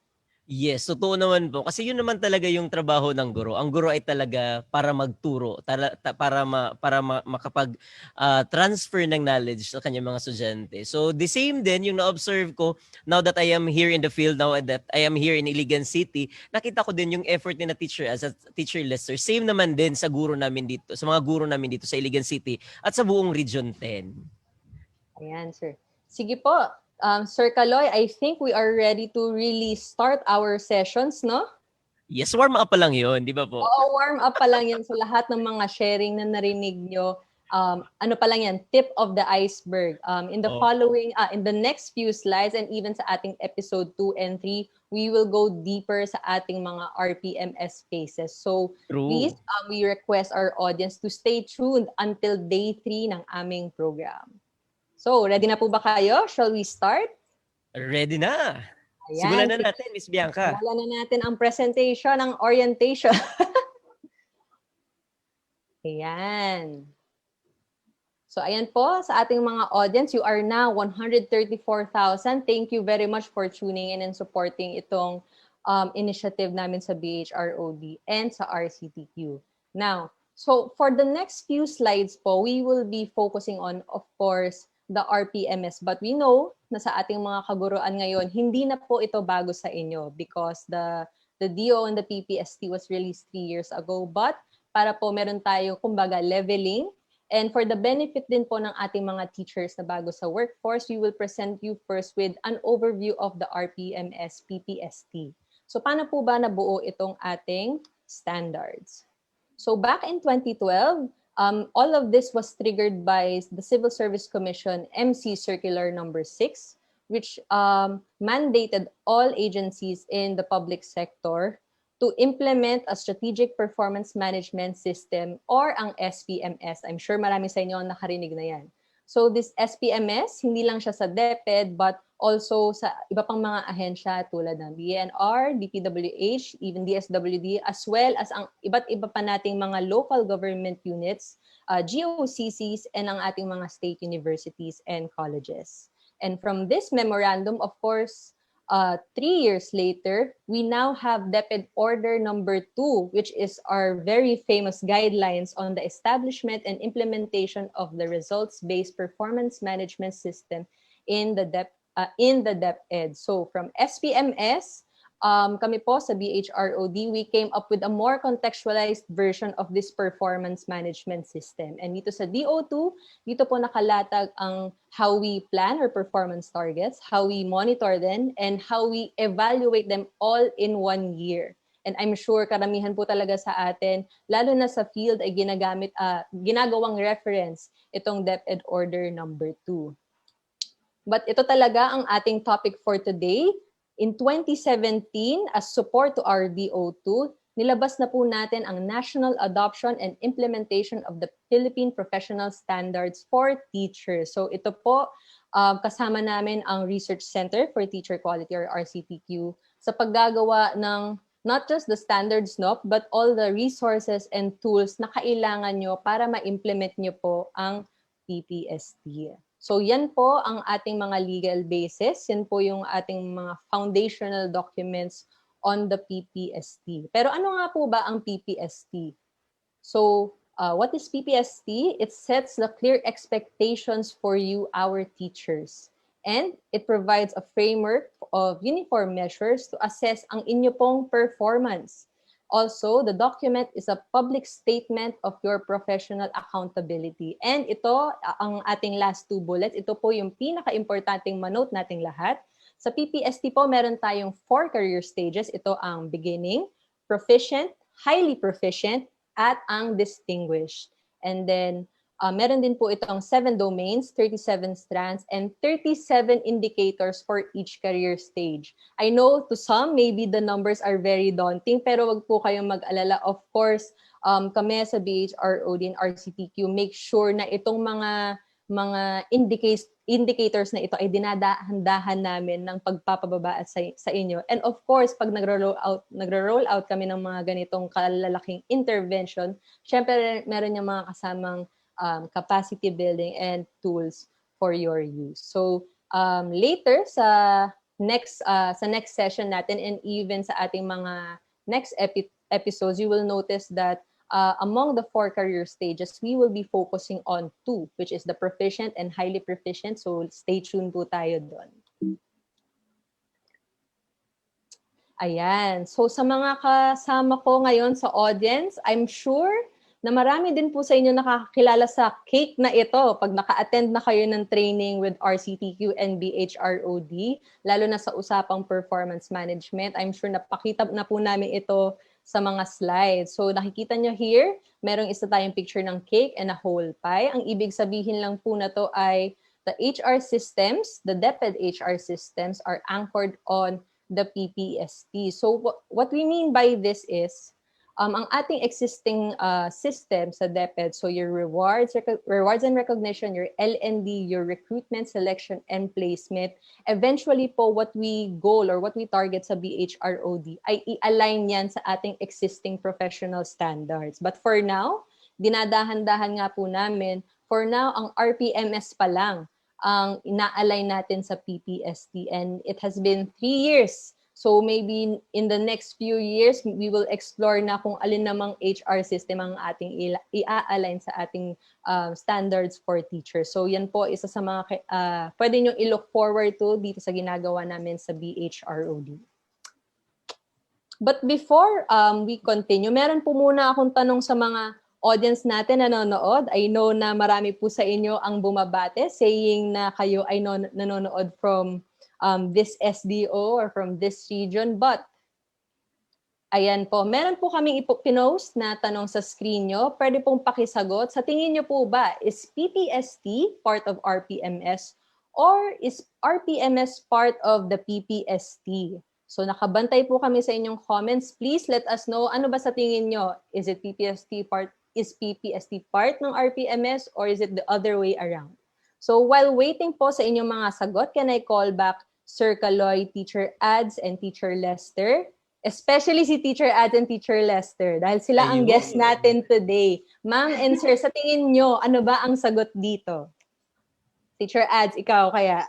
Yes, totoo naman po. Kasi yun naman talaga yung trabaho ng guro. Ang guro ay talaga para magturo, para makapag-transfer ng knowledge sa kanyang mga estudyante. So the same din yung na-observe ko now that I am here in the field, now that I am here in Iligan City, nakita ko din yung effort ni na teacher as a teacher Lester. Same naman din sa guro namin dito, sa mga guro namin dito sa Iligan City at sa buong Region 10. Ayan, sir. Sige po. Sir Kaloy, I think we are ready to really start our sessions, no? Yes, warm up pa lang yun, di ba po? Oo, warm up pa lang yan. So lahat ng mga sharing na narinig nyo, ano pa lang yan, tip of the iceberg. In the in the next few slides and even sa ating episode 2 and 3, we will go deeper sa ating mga RPMS phases. So please, we request our audience to stay tuned until day 3 ng aming program. So, ready na po ba kayo? Shall we start? Ready na. Ayan, Simulan na natin, Miss Bianca. Simulan na natin ang presentation ng orientation. Ayan. So, ayan po sa ating mga audience. You are now 134,000. Thank you very much for tuning in and supporting itong initiative namin sa BHROD and sa RCTQ. Now, so for the next few slides po, we will be focusing on, of course, the RPMS. But we know na sa ating mga kaguruan ngayon, hindi na po ito bago sa inyo because the DO and the PPST was released 3 years ago. But para po meron tayo, kumbaga, leveling. And for the benefit din po ng ating mga teachers na bago sa workforce, we will present you first with an overview of the RPMS PPST. So paano po ba nabuo itong ating standards? So back in 2012, all of this was triggered by the Civil Service Commission MC Circular number 6, which mandated all agencies in the public sector to implement a strategic performance management system or ang SPMS. I'm sure marami sa inyo ang nakarinig na yan. So this SPMS, hindi lang siya sa DepEd but also sa iba pang mga ahensya tulad ng DNR, DPWH, even DSWD, as well as ang iba't iba pa nating mga local government units, GOCCs, and ang ating mga state universities and colleges. And from this memorandum, of course, 3 years later, we now have DepEd Order number 2, which is our very famous guidelines on the establishment and implementation of the results-based performance management system in the DepEd. So from SPMS, kami po sa BHROD, we came up with a more contextualized version of this performance management system. And dito sa DO2, dito po nakalatag ang how we plan our performance targets, how we monitor them, and how we evaluate them all in 1 year. And I'm sure karamihan po talaga sa atin, lalo na sa field ay ginagawang reference itong DepEd Order number 2. But ito talaga ang ating topic for today. In 2017, as support to our DO2, nilabas na po natin ang National Adoption and Implementation of the Philippine Professional Standards for Teachers. So ito po, kasama namin ang Research Center for Teacher Quality or RCTQ sa paggagawa ng not just the standards, no, but all the resources and tools na kailangan nyo para ma-implement nyo po ang PPST. So yan po ang ating mga legal basis. Yan po yung ating mga foundational documents on the PPST. Pero ano nga po ba ang PPST? So what is PPST? It sets the clear expectations for you, our teachers. And it provides a framework of uniform measures to assess ang inyo pong performance. Also, the document is a public statement of your professional accountability. And ito, ang ating last two bullets, ito po yung pinaka-importanting manote nating lahat. Sa PPST po, meron tayong 4 career stages. Ito ang beginning, proficient, highly proficient, at ang distinguished. And then, meron din po itong 7 domains, 37 strands, and 37 indicators for each career stage. I know to some, maybe the numbers are very daunting, pero wag po kayong mag-alala. Of course, kami sa BHROD and RCTQ, make sure na itong mga indicators na ito ay dinadahan-dahan namin ng pagpapababa sa inyo. And of course, pag nagro-roll out kami ng mga ganitong kalalaking intervention, syempre meron yung mga kasamang capacity building and tools for your use. So later sa next session natin and even sa ating mga next episodes, you will notice that among the 4 career stages, we will be focusing on 2, which is the proficient and highly proficient. So stay tuned po tayo doon. Ayan. So sa mga kasama ko ngayon sa audience, I'm sure na marami din po sa inyo nakakakilala sa cake na ito pag naka-attend na kayo ng training with RCTQ and BHROD, lalo na sa usapang performance management. I'm sure napakita na po namin ito sa mga slides. So nakikita nyo here, merong isa tayong picture ng cake and a whole pie. Ang ibig sabihin lang po na to ay the HR systems, the DepEd HR systems are anchored on the PPST. So what we mean by this is, ang ating existing system sa DepEd, so your rewards and recognition, your L&D, your recruitment, selection, and placement, eventually po what we goal or what we target sa BHROD ay i-align yan sa ating existing professional standards. But for now, dinadahan-dahan nga po namin, for now, ang RPMS pa lang ang ina-align natin sa PPST, and it has been 3 years. So maybe in the next few years, we will explore na kung alin namang HR system ang ating i-align sa ating standards for teachers. So yan po, isa sa mga pwede nyo i-look forward to dito sa ginagawa namin sa BHROD. But before we continue, meron po muna akong tanong sa mga audience natin na nanonood. I know na marami po sa inyo ang bumabate saying na kayo ay nanonood from this SDO or from this region. But, ayan po, meron po kaming pinost na tanong sa screen nyo. Pwede pong pakisagot. Sa tingin nyo po ba, is PPST part of RPMS or is RPMS part of the PPST? So nakabantay po kami sa inyong comments. Please let us know, ano ba sa tingin nyo? Is it PPST part? Is PPST part ng RPMS or is it the other way around? So while waiting po sa inyong mga sagot, can I call back Sir Kaloy, Teacher Ads, and Teacher Lester? Especially si Teacher Ads and Teacher Lester dahil sila ang guest natin today. Ma'am and Sir, sa tingin nyo, ano ba ang sagot dito? Teacher Ads, ikaw kaya?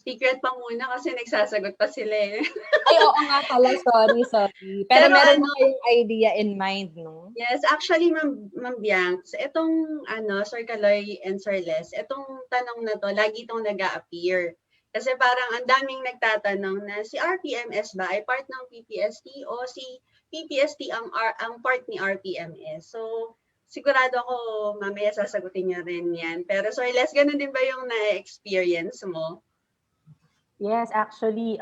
Secret pa muna kasi nagsasagot pa sila eh. Ay, oo nga pala. Sorry. Pero meron mo yung idea in mind, no? Yes, actually, Ma'am Bianx, itong Sir Kaloy and Sir Les, itong tanong na to, lagi itong nag-a-appear. Kasi parang ang daming nagtatanong na si RPMS ba ay part ng PPST o si PPST ang part ni RPMS. So, sigurado ako mamaya sasagutin niya rin yan. Pero Sir Les, ganun din ba yung na-experience mo? Yes, actually,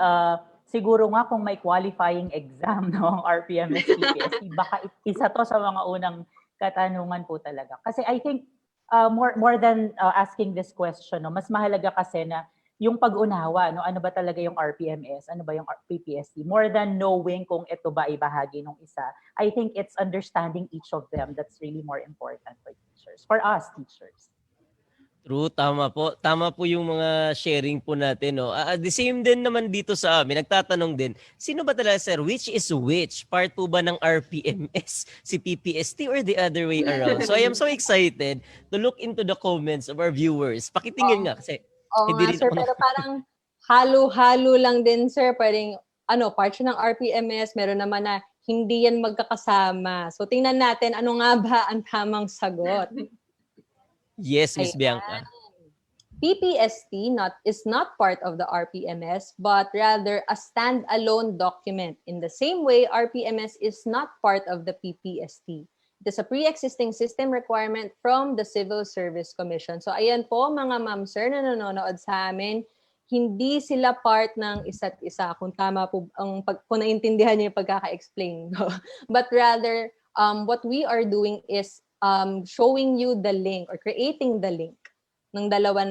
siguro nga kung may qualifying exam, no, RPMS, PPST, baka isa to sa mga unang katanungan po talaga. Kasi I think more than asking this question, no, mas mahalaga kasi na yung pag-unawa, no, ano ba talaga yung RPMS, ano ba yung PPST, more than knowing kung ito ba ay bahagi ng isa, I think it's understanding each of them that's really more important for teachers, for us teachers. True, tama po. Tama po yung mga sharing po natin. No? The same din naman dito sa amin. Nagtatanong din, sino ba talaga, sir? Which is which? Part po ba ng RPMS? Si PPST or the other way around? So I am so excited to look into the comments of our viewers. Pakitingin nga kasi Oo hindi nga, rin sir. ako Pero parang halo-halo lang din, sir. Pwedeng, part siya ng RPMS. Meron naman na hindi yan magkakasama. So, tingnan natin ano nga ba ang tamang sagot. Yes, Miss Ayan. Bianca. PPST is not part of the RPMS, but rather a standalone document. In the same way, RPMS is not part of the PPST. It is a pre-existing system requirement from the Civil Service Commission. So ayan po mga ma'am sir na nanonood sa amin, hindi sila part ng isa't isa. Kung tama po, kung naintindihan niyo yung pagkaka-explain. But rather, what we are doing is showing you the link or creating the link ng dalawa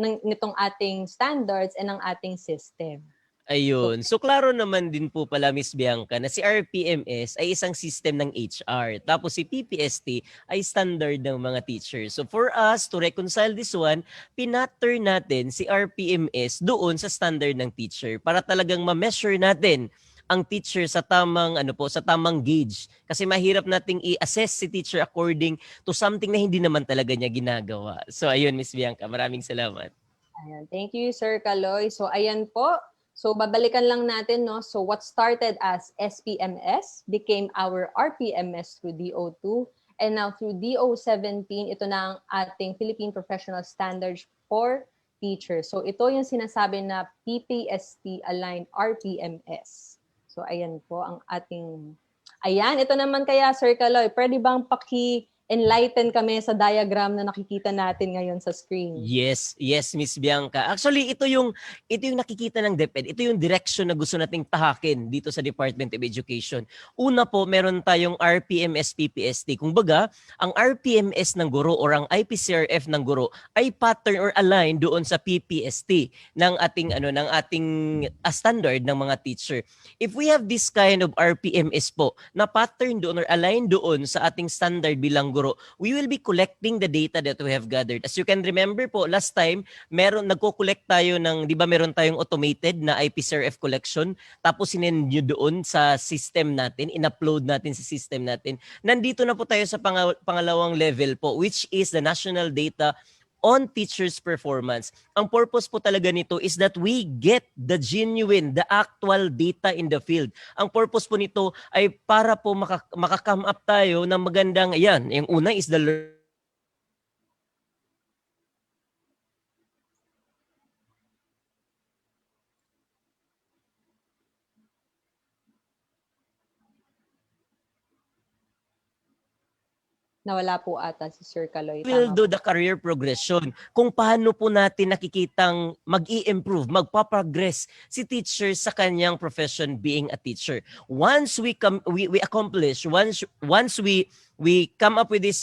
nitong ating standards and ng ating system. Ayun. So, klaro naman din po pala, Miss Bianca, na si RPMS ay isang system ng HR. Tapos si PPST ay standard ng mga teachers. So, for us to reconcile this one, pinattern natin si RPMS doon sa standard ng teacher para talagang ma-measure natin ang teacher sa tamang sa tamang gauge, kasi mahirap nating i-assess si teacher according to something na hindi naman talaga niya ginagawa. So ayun, Miss Bianca, maraming salamat. Ayan, thank you Sir Kaloy. So ayan po. So babalikan lang natin, no. So what started as SPMS became our RPMS through DO2, and now through DO17 ito na ang ating Philippine Professional Standards for Teachers. So ito yung sinasabi na PPST aligned RPMS. So, ayan po ang ating... Ayan, ito naman kaya, Sir Kaloy, pwede bang paki-enlighten kami sa diagram na nakikita natin ngayon sa screen? Yes, Miss Bianca. Actually, ito yung nakikita ng DepEd. Ito yung direction na gusto nating tahakin dito sa Department of Education. Una po, meron tayong RPMS PPST. Kumbaga, ang RPMS ng guro or ang IPCRF ng guro ay pattern or align doon sa PPST ng ating standard ng mga teacher. If we have this kind of RPMS po na pattern doon or align doon sa ating standard bilang guro, we will be collecting the data that we have gathered. As you can remember po, last time, nagko-collect tayo ng, di ba meron tayong automated na IPCRF collection, tapos sinend nyo doon sa system natin, in-upload natin sa system natin. Nandito na po tayo sa pangalawang level po, which is the national data on teachers' performance. Ang purpose po talaga nito is that we get the genuine, the actual data in the field. Ang purpose po nito ay para po makakome up tayo ng magandang, ayan, yung una is the Nawala po ata si Sir Kaloy. will do the career progression. Kung paano po natin nakikitang mag-i-improve, magpa-progress si teacher sa kanyang profession being a teacher. Once we accomplish, once we come up with this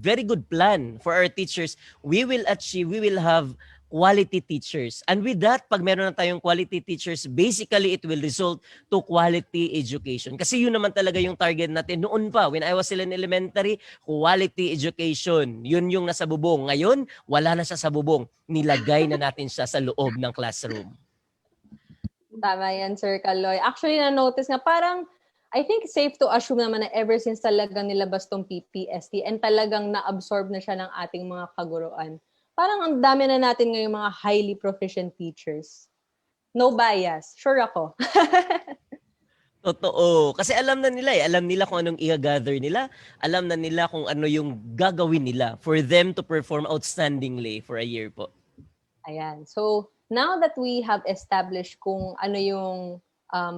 very good plan for our teachers, we will have quality teachers. And with that, pag meron na tayong quality teachers, basically it will result to quality education. Kasi yun naman talaga yung target natin noon pa. When I was still in elementary, quality education. Yun yung nasa bubong. Ngayon, wala na siya sa bubong. Nilagay na natin siya sa loob ng classroom. Tama yan, Sir Kaloy. Actually, na-notice nga, parang I think safe to assume naman na ever since talagang nilabas tong PPST and talagang na-absorb na siya ng ating mga kaguruan, parang ang dami na natin ngayong mga highly proficient teachers. No bias. Sure ako. Totoo. Kasi alam na nila Alam nila kung anong i-gather nila. Alam na nila kung ano yung gagawin nila for them to perform outstandingly for a year po. Ayan. So, now that we have established kung ano yung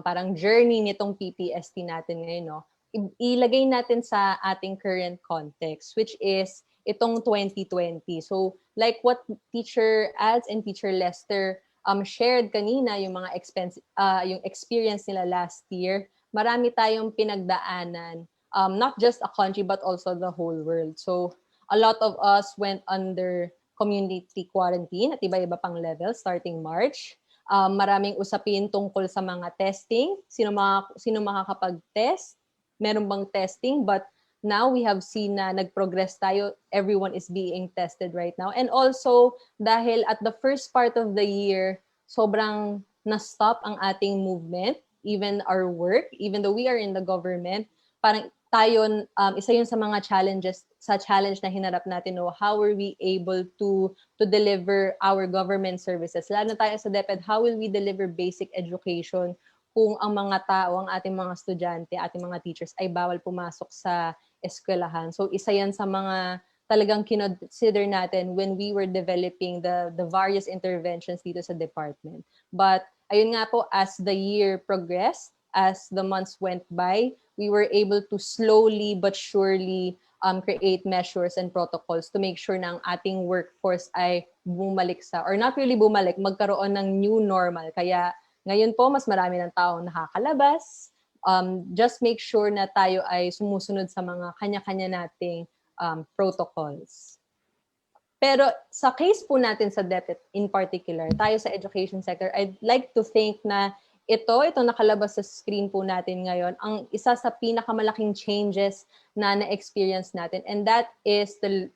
parang journey nitong PPST natin ngayon, no, ilagay natin sa ating current context, which is itong 2020. So, like what Teacher Ads and Teacher Lester shared kanina, yung mga yung experience nila last year, marami tayong pinagdaanan, not just a country but also the whole world. So, a lot of us went under community quarantine at iba-iba pang level starting March. Maraming usapin tungkol sa mga testing, sino makakapag-test, meron bang testing, but now we have seen na nag-progress tayo, everyone is being tested right now. And also, dahil at the first part of the year, sobrang na-stop ang ating movement, even our work, even though we are in the government, parang tayo, isa yun sa mga challenge na hinarap natin, no? How are we able to deliver our government services? Lalo na tayo sa DepEd, how will we deliver basic education kung ang mga tao, ang ating mga estudyante, ating mga teachers ay bawal pumasok sa eskwelahan? So isa yan sa mga talagang kinonsider natin when we were developing the various interventions dito sa department. But ayun nga po, as the year progressed, as the months went by, we were able to slowly but surely create measures and protocols to make sure na ang ating workforce ay bumalik or not really bumalik, magkaroon ng new normal. Kaya ngayon po, mas marami ng taong nakakalabas. Just make sure na tayo ay sumusunod sa mga kanya-kanya nating protocols. Pero sa case po natin sa DepEd in particular, tayo sa education sector, I'd like to think na ito nakalabas sa screen po natin ngayon, ang isa sa pinakamalaking changes na na-experience natin, and that is the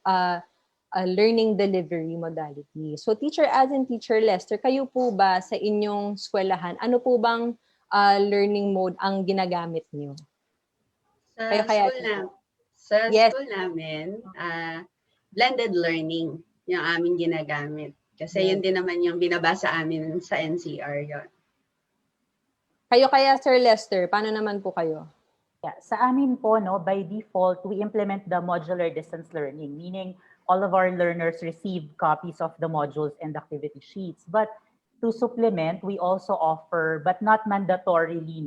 learning delivery modality. So Teacher Ads and Teacher Lester, kayo po ba sa inyong eskwelahan, ano po bang learning mode ang ginagamit niyo? Sa school namin, blended learning yung aming ginagamit. Kasi yun din naman yung binabasa amin sa NCR yon. Kayo kaya, Sir Lester, paano naman po kayo? Yeah, sa amin po, no, by default, we implement the modular distance learning, meaning all of our learners receive copies of the modules and activity sheets. But to supplement, we also offer, but not mandatorily,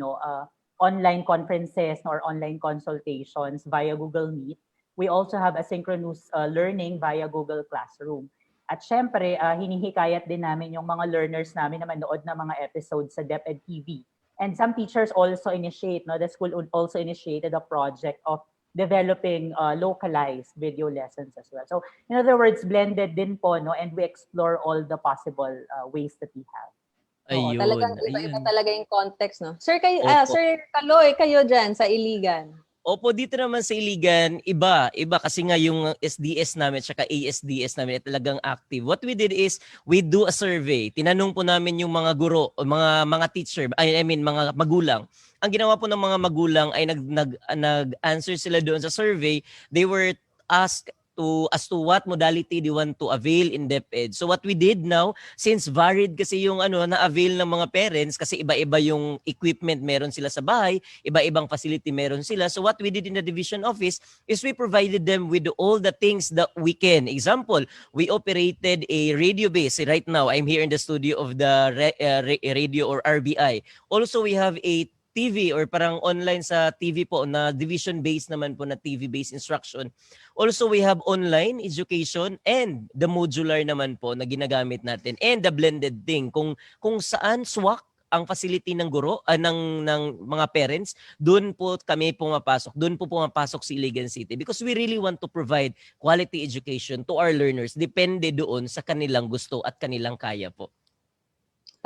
online conferences or online consultations via Google Meet. We also have asynchronous learning via Google Classroom. At syempre, hinihikayat din namin yung mga learners namin na manood ng mga episodes sa DepEd TV. And some teachers also initiate, the school also initiated a project of developing localized video lessons as well. So in other words, blended din po, and we explore all the possible ways that we have. Ayun. Talagang iba-iba talaga yung context, no? Sir, Sir Kaloy, kayo dyan sa Iligan. Opo, dito naman sa Iligan, iba kasi nga yung SDS namin at saka ASDS namin ay talagang active. What we did is, we do a survey. Tinanong po namin yung mga guro, mga teacher, mga magulang. Ang ginawa po ng mga magulang ay nag-answer sila doon sa survey. They were asked as to what modality they want to avail in DepEd. So what we did now, since varied kasi yung na-avail ng mga parents, kasi iba-iba yung equipment meron sila sa bahay, iba-ibang facility meron sila. So what we did in the division office is we provided them with all the things that we can. Example, we operated a radio base. Right now, I'm here in the studio of the radio or RBI. Also, we have a TV or parang online sa TV po na division-based naman po na TV-based instruction. Also, we have online education and the modular naman po na ginagamit natin and the blended thing. Kung saan swak ang facility ng guro, ng mga parents, doon po kami pumapasok. Doon po pumapasok si Iligan City because we really want to provide quality education to our learners. Depende doon sa kanilang gusto at kanilang kaya po.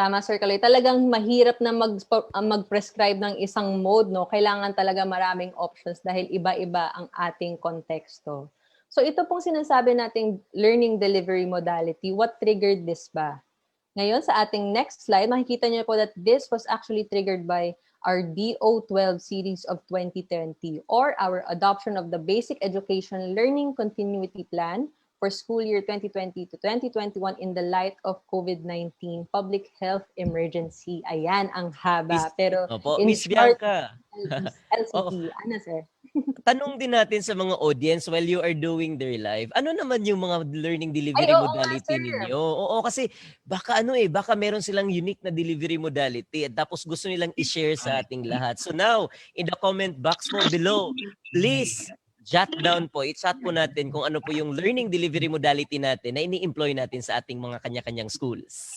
Tama, Sir Kaloy. Talagang mahirap na mag-prescribe ng isang mode, no? Kailangan talaga maraming options dahil iba-iba ang ating konteksto. So ito pong sinasabi nating learning delivery modality, what triggered this ba? Ngayon, sa ating next slide, makikita niyo po that this was actually triggered by our DO12 series of 2020 or our adoption of the Basic Education Learning Continuity Plan for school year 2020 to 2021 in the light of COVID-19 public health emergency. Ayan, ang haba. Pero in Miss short, Bianca. LCT. Ano, sir? Tanong din natin sa mga audience while you are doing their live, ano naman yung mga learning delivery modality ninyo? Oo, kasi baka baka meron silang unique na delivery modality at tapos gusto nilang i-share sa ating lahat. So now, in the comment box po below, please jot down po, i-chat po natin kung ano po yung learning delivery modality natin na ini-employ natin sa ating mga kanya-kanyang schools.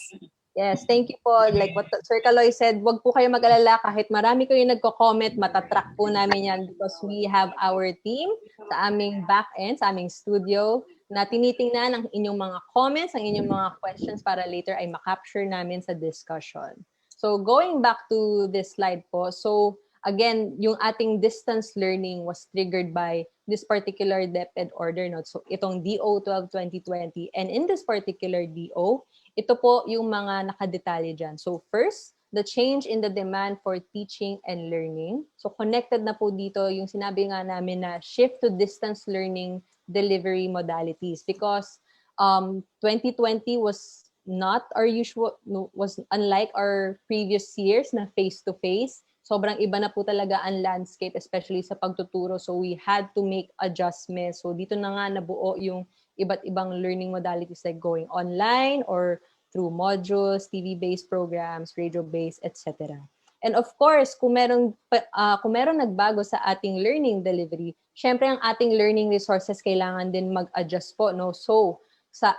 Yes, thank you po. Like what Sir Kaloy said, wag po kayo mag-alala kahit marami kayo nagko-comment, matatrack po namin yan because we have our team sa aming back end, sa aming studio na tinitingnan ang inyong mga comments, ang inyong mga questions para later ay makapture namin sa discussion. So going back to this slide po, so again, yung ating distance learning was triggered by this particular DepEd order note. So itong DO 12-2020 and in this particular DO, ito po yung mga nakadetalye dyan. So first, the change in the demand for teaching and learning. So connected na po dito yung sinabi nga namin na shift to distance learning delivery modalities because 2020 was not our usual, was unlike our previous years na face-to-face. Sobrang iba na po talaga ang landscape, especially sa pagtuturo. So we had to make adjustments. So dito na nga nabuo yung iba't ibang learning modalities like going online or through modules, TV-based programs, radio-based, etc. And of course, kung meron nagbago sa ating learning delivery, syempre ang ating learning resources kailangan din mag-adjust po, no? So,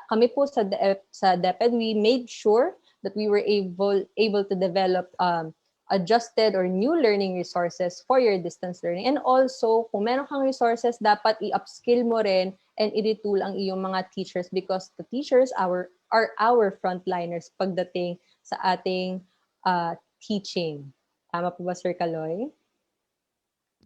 kami po sa DepEd, we made sure that we were able to develop adjusted or new learning resources for your distance learning. And also, kung meron kang resources, dapat i-upskill mo rin and i-retool ang iyong mga teachers because the teachers are our frontliners pagdating sa ating teaching. Tama po ba, Sir Kaloy?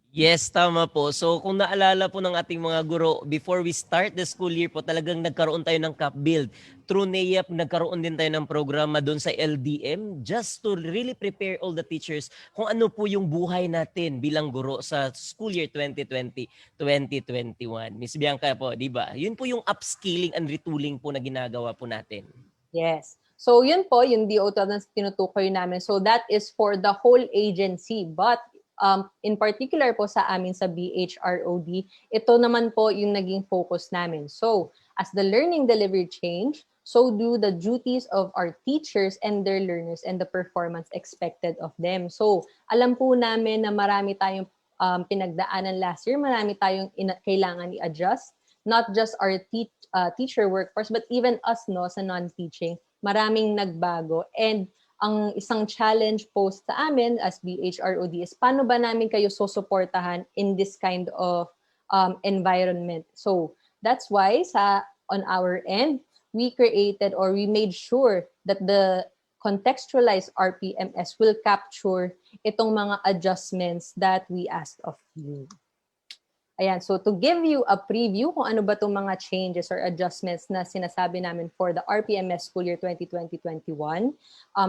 Yes, tama po. So kung naalala po ng ating mga guro, before we start the school year po, talagang nagkaroon tayo ng CAP-Build. Through NAIAP, nagkaroon din tayo ng programa doon sa LDM just to really prepare all the teachers kung ano po yung buhay natin bilang guro sa school year 2020-2021. Miss Bianca po, di ba? Yun po yung upskilling and retooling po na ginagawa po natin. Yes. So yun po, yung DO12 na tinutukoy namin. So that is for the whole agency. But in particular po sa amin sa BHROD, ito naman po yung naging focus namin. So, as the learning delivery change, so do the duties of our teachers and their learners and the performance expected of them. So, alam po namin na marami tayong pinagdaanan last year, marami tayong kailangan i-adjust, not just our teacher workforce, but even us no sa non-teaching, maraming nagbago. And ang isang challenge post sa amin as BHROD is paano ba namin kayo susuportahan in this kind of environment. So that's why on our end, we created or we made sure that the contextualized RPMS will capture itong mga adjustments that we asked of you. Ayan, so to give you a preview kung ano ba itong mga changes or adjustments na sinasabi namin for the RPMS school year 2020-2021,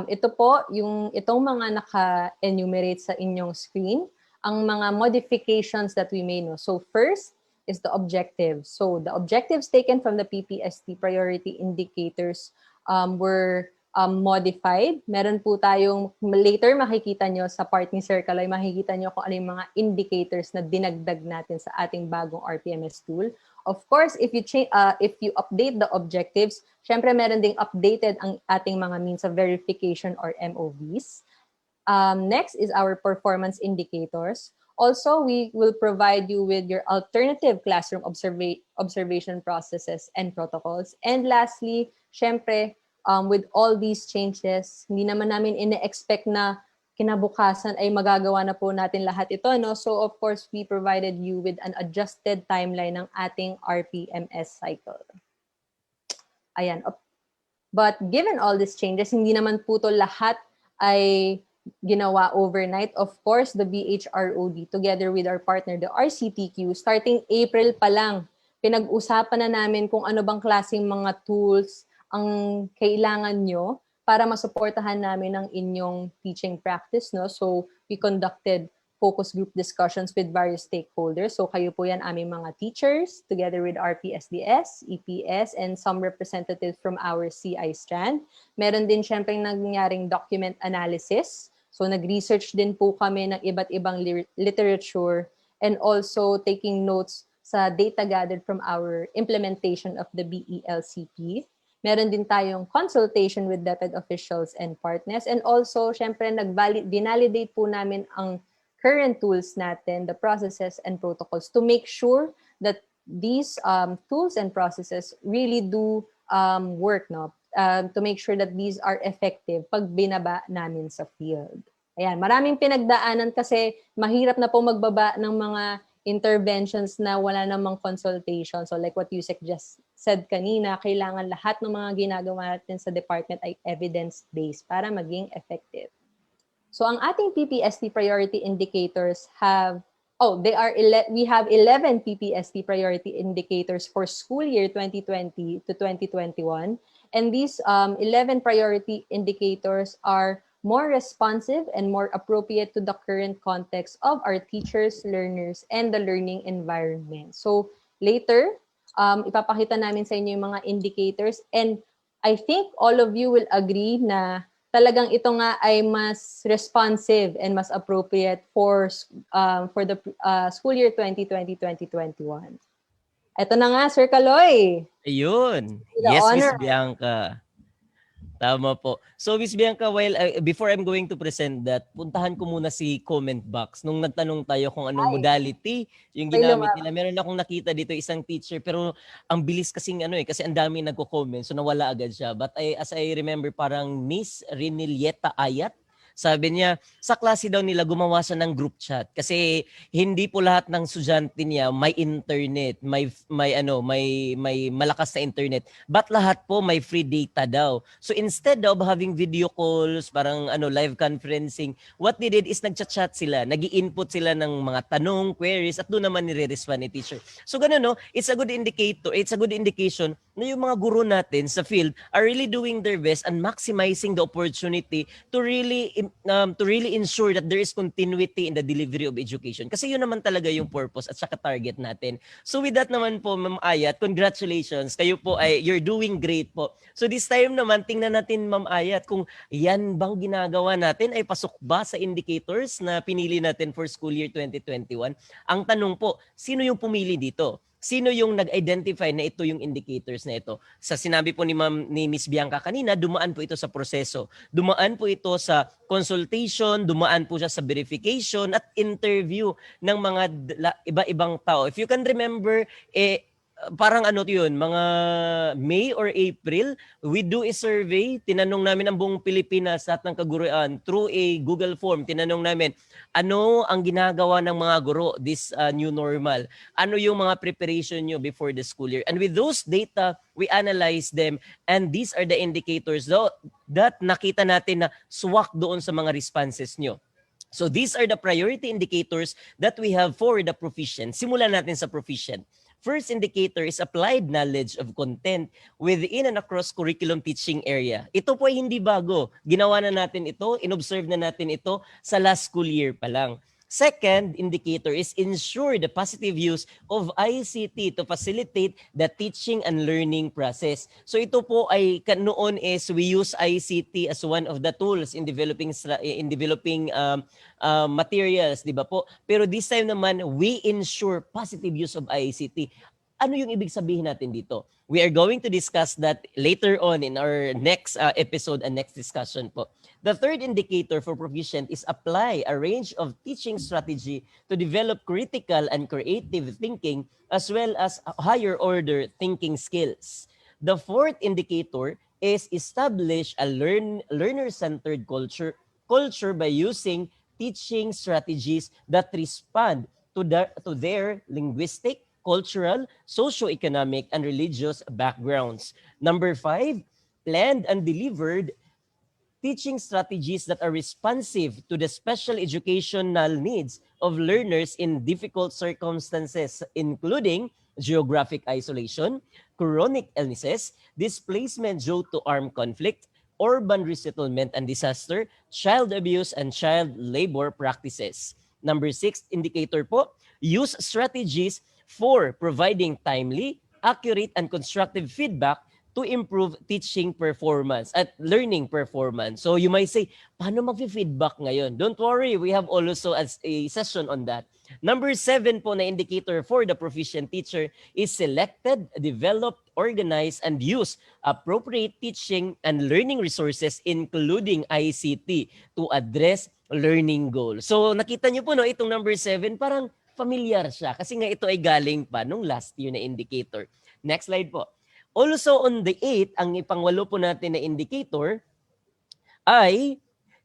ito po, itong mga naka-enumerate sa inyong screen, ang mga modifications that we made. No? So first is the objectives. So the objectives taken from the PPST priority indicators were modified. Meron po tayong, later makikita nyo sa part ni Sir Kaloy, makikita nyo kung ano yung mga indicators na dinagdag natin sa ating bagong RPMS tool. Of course, if you update the objectives, syempre meron ding updated ang ating mga means of verification or MOVs. Next is our performance indicators. Also, we will provide you with your alternative classroom observation processes and protocols. And lastly, syempre, with all these changes, hindi naman namin ine-expect na kinabukasan ay magagawa na po natin lahat ito, no? So of course, we provided you with an adjusted timeline ng ating RPMS cycle. Ayan. But given all these changes, hindi naman po to lahat ay ginawa overnight. Of course, the BHROD together with our partner, the RCTQ, starting April pa lang, pinag-usapan na namin kung ano bang klaseng mga tools ang kailangan nyo para masuportahan namin ang inyong teaching practice. No? So, we conducted focus group discussions with various stakeholders. So, kayo po yan aming mga teachers, together with RPSDS, EPS, and some representatives from our CI strand. Meron din syempre nangyaring document analysis. So, nag-research din po kami ng iba't ibang literature and also taking notes sa data gathered from our implementation of the BELCP. Meron din tayong consultation with DepEd officials and partners. And also, syempre, dinalidate po namin ang current tools natin, the processes and protocols to make sure that these tools and processes really do work. No? to make sure that these are effective pag binaba namin sa field. Ayan, maraming pinagdaanan kasi mahirap na po magbaba ng mga interventions na wala namang consultation. So like what you just said kanina, kailangan lahat ng mga ginagawa natin sa department ay evidence-based para maging effective. So ang ating PPST priority indicators we have 11 PPST priority indicators for school year 2020 to 2021. And these 11 priority indicators are more responsive and more appropriate to the current context of our teachers, learners, and the learning environment. So later, ipapakita namin sa inyo yung mga indicators. And I think all of you will agree na talagang ito nga ay mas responsive and mas appropriate for the school year 2020-2021. Ito na nga, Sir Kaloy. Ayun. The Yes, Miss honor. Bianca. Tama po. So, Miss Bianca, before I'm going to present that, puntahan ko muna si comment box. Nung nagtanong tayo kung anong modality yung ginamit nila, meron akong nakita dito isang teacher, pero ang bilis kasing kasi ang dami nagko-comment, so nawala agad siya. But as I remember, parang Miss Renilieta Ayat, sabi niya, sa klase daw nila gumawa siya ng group chat kasi hindi po lahat ng estudyante niya may internet, may malakas na internet, but lahat po may free data daw. So instead of having video calls, parang live conferencing, what they did is nagchat-chat sila, nag-i-input sila ng mga tanong, queries, at doon naman nire-respond ni teacher. So ganun, it's a good indication na yung mga guro natin sa field are really doing their best and maximizing the opportunity to really ensure that there is continuity in the delivery of education. Kasi yun naman talaga yung purpose at saka target natin. So with that naman po, Ma'am Ayat, congratulations. Kayo po you're doing great po. So this time naman, tingnan natin, Ma'am Ayat, kung yan bang ginagawa natin ay pasok ba sa indicators na pinili natin for school year 2021. Ang tanong po, sino yung pumili dito? Sino yung nag-identify na ito yung indicators na ito? Sa sinabi po ni Miss Bianca kanina, dumaan po ito sa proseso. Dumaan po ito sa consultation, dumaan po siya sa verification at interview ng mga iba-ibang tao. If you can remember, parang yun, mga May or April, we do a survey. Tinanong namin ang buong Pilipinas at ng kaguruan through a Google form. Tinanong namin, ano ang ginagawa ng mga guro this new normal? Ano yung mga preparation nyo before the school year? And with those data, we analyze them, and these are the indicators that nakita natin na swak doon sa mga responses nyo. So these are the priority indicators that we have for the proficient. Simulan natin sa proficient. First indicator is applied knowledge of content within and across curriculum teaching area. Ito po ay hindi bago. Ginawa na natin ito, inobserve na natin ito sa last school year pa lang. Second indicator is ensure the positive use of ICT to facilitate the teaching and learning process. So ito po ay noon is we use ICT as one of the tools in developing materials, di ba po? Pero this time naman, we ensure positive use of ICT. Ano yung ibig sabihin natin dito? We are going to discuss that later on in our next episode and next discussion po. The third indicator for proficient is apply a range of teaching strategy to develop critical and creative thinking as well as higher order thinking skills. The fourth indicator is establish a learner-centered culture by using teaching strategies that respond to their linguistic, cultural, socio-economic, and religious backgrounds. Number 5, planned and delivered teaching strategies that are responsive to the special educational needs of learners in difficult circumstances, including geographic isolation, chronic illnesses, displacement due to armed conflict, urban resettlement and disaster, child abuse, and child labor practices. Number 6 indicator po, use strategies for providing timely, accurate, and constructive feedback to improve teaching performance at learning performance. So you might say, paano mag-feedback ngayon? Don't worry, we have also a session on that. Number 7 po na indicator for the proficient teacher is selected, developed, organized, and use appropriate teaching and learning resources including ICT to address learning goals. So nakita niyo po itong number 7, parang familiar siya kasi nga ito ay galing pa nung last year na indicator. Next slide po. Also on the 8, ang ipangwalo po natin na indicator ay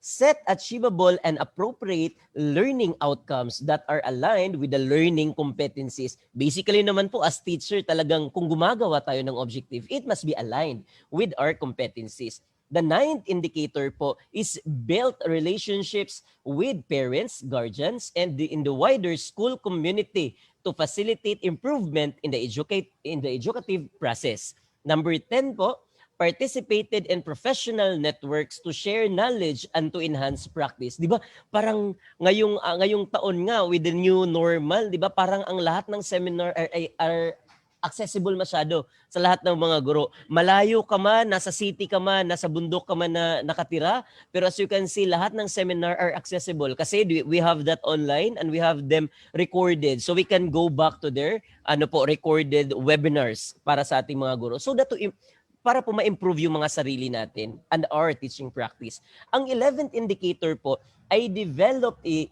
set achievable and appropriate learning outcomes that are aligned with the learning competencies. Basically naman po as teacher talagang kung gumagawa tayo ng objective, it must be aligned with our competencies. The 9th indicator po is build relationships with parents, guardians, and in the wider school community to facilitate improvement in the educative process. Number 10 po, participated in professional networks to share knowledge and to enhance practice. 'Di ba? Parang ngayong taon nga with the new normal, 'di ba? Parang ang lahat ng seminar are accessible masyado sa lahat ng mga guro. Malayo ka man, nasa city ka man, nasa bundok ka man na nakatira, pero as you can see, lahat ng seminar are accessible kasi we have that online and we have them recorded. So we can go back to their recorded webinars para sa ating mga guro. So that para po ma-improve yung mga sarili natin and our teaching practice. Ang 11th indicator po ay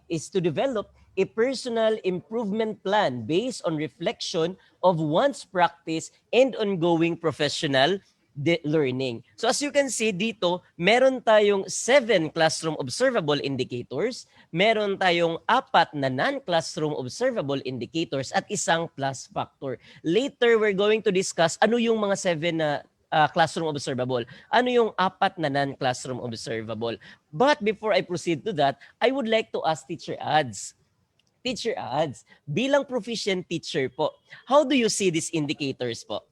is to develop a personal improvement plan based on reflection of one's practice and ongoing professional learning. So as you can see dito, meron tayong 7 classroom observable indicators, meron tayong 4 na non-classroom observable indicators at isang plus factor. Later, we're going to discuss ano yung mga 7 na classroom observable. Ano yung 4 na non-classroom observable? But before I proceed to that, I would like to ask Teacher Ads. Teacher Ads, bilang proficient teacher po, how do you see these indicators po?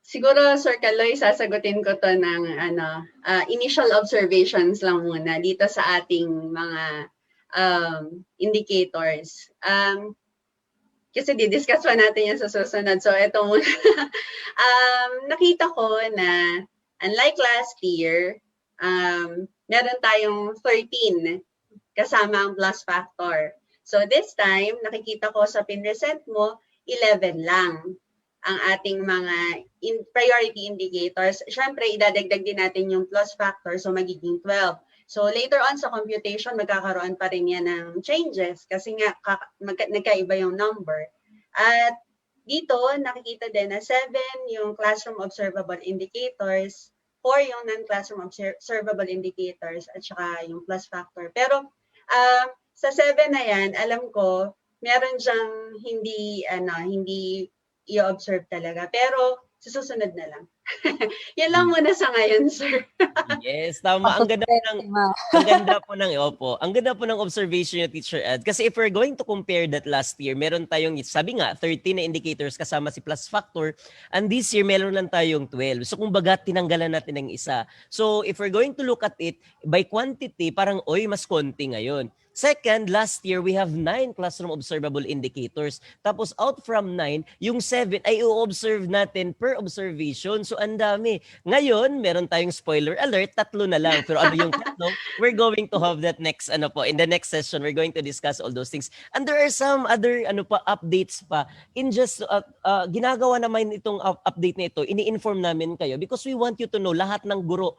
Siguro, Sir Kaloy, sasagutin ko to ng initial observations lang muna dito sa ating mga indicators. Kasi di-discuss pa natin yan sa susunod. So, ito muna. Nakita ko na, unlike last year, meron tayong 13 kasama ang plus factor. So, this time, nakikita ko sa pinresent mo, 11 lang ang ating mga priority indicators. Siyempre, idadagdag din natin yung plus factor, so magiging 12. So later on sa computation, magkakaroon pa rin yan ng changes kasi nga nagkaiba yung number. At dito, nakikita din na 7 yung classroom observable indicators, 4 yung non-classroom observable indicators, at saka yung plus factor. Pero sa 7 na yan, alam ko, meron dyang hindi i-observe talaga. Pero susunod na lang. Yan lang muna sa ngayon, sir. Yes, tama. Ang ganda po ng observation yung Teacher Ed. Kasi if we're going to compare that last year, meron tayong, sabi nga, 13 na indicators kasama si plus factor. And this year, meron lang tayong 12. So, kumbaga, tinanggalan natin ng isa. So, if we're going to look at it, by quantity, parang, mas konti ngayon. Second, last year, we have 9 classroom observable indicators. Tapos out from 9, yung 7 ay i-observe natin per observation. So ang dami. Ngayon, meron tayong spoiler alert, 3 na lang. Pero ano yung 3? We're going to have that next, in the next session, we're going to discuss all those things. And there are some other, updates pa. In just, ginagawa naman itong update na ito, ini-inform namin kayo because we want you to know lahat ng guro,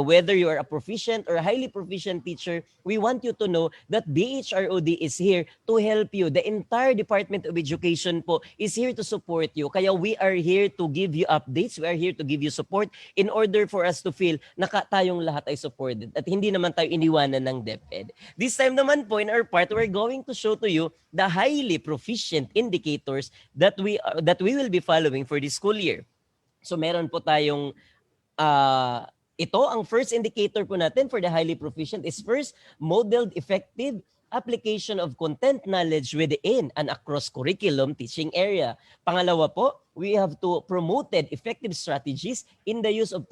whether you are a proficient or a highly proficient teacher, we want you to know that BHROD is here to help you. The entire Department of Education po is here to support you. Kaya we are here to give you updates. We are here to give you support in order for us to feel na tayong lahat ay supported at hindi naman tayo iniwanan ng DepEd. This time naman po in our part, we're going to show to you the highly proficient indicators that we will be following for this school year. So meron po tayong ito, ang first indicator po natin for the highly proficient is first, modeled effective application of content knowledge within and across curriculum teaching area. Pangalawa po, we have to promoted effective strategies in the use of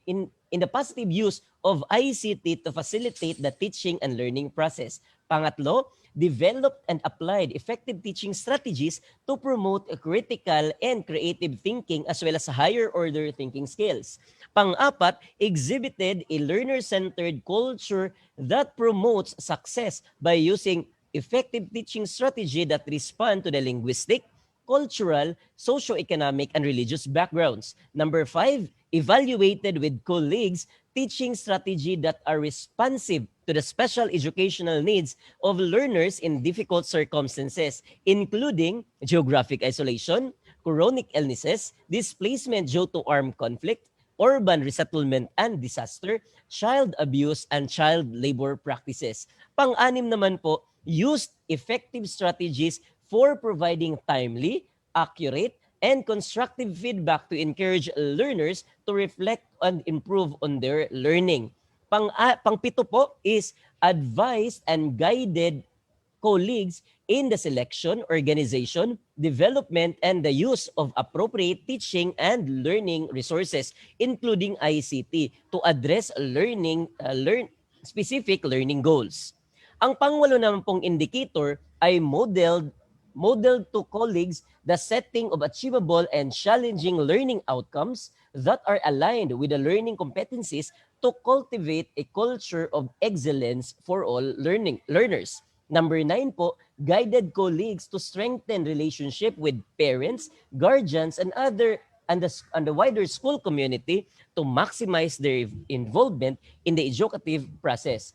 in the positive use of ICT to facilitate the teaching and learning process. Pangatlo, developed and applied effective teaching strategies to promote a critical and creative thinking as well as higher order thinking skills. Pang-apat, exhibited a learner-centered culture that promotes success by using effective teaching strategy that respond to the linguistic, cultural, socio-economic, and religious backgrounds. Number 5, evaluated with colleagues teaching strategy that are responsive to the special educational needs of learners in difficult circumstances, including geographic isolation, chronic illnesses, displacement due to armed conflict, urban resettlement and disaster, child abuse, and child labor practices. Pang-anim naman po, used effective strategies for providing timely, accurate, and constructive feedback to encourage learners to reflect and improve on their learning. Pang-pito po is advised and guided colleagues in the selection, organization, development, and the use of appropriate teaching and learning resources, including ICT, to address specific learning goals. Ang pangwalo naman pong indicator ay modeled to colleagues the setting of achievable and challenging learning outcomes that are aligned with the learning competencies to cultivate a culture of excellence for all learners. Number 9 po, guided colleagues to strengthen relationship with parents, guardians, and the wider school community to maximize their involvement in the educative process.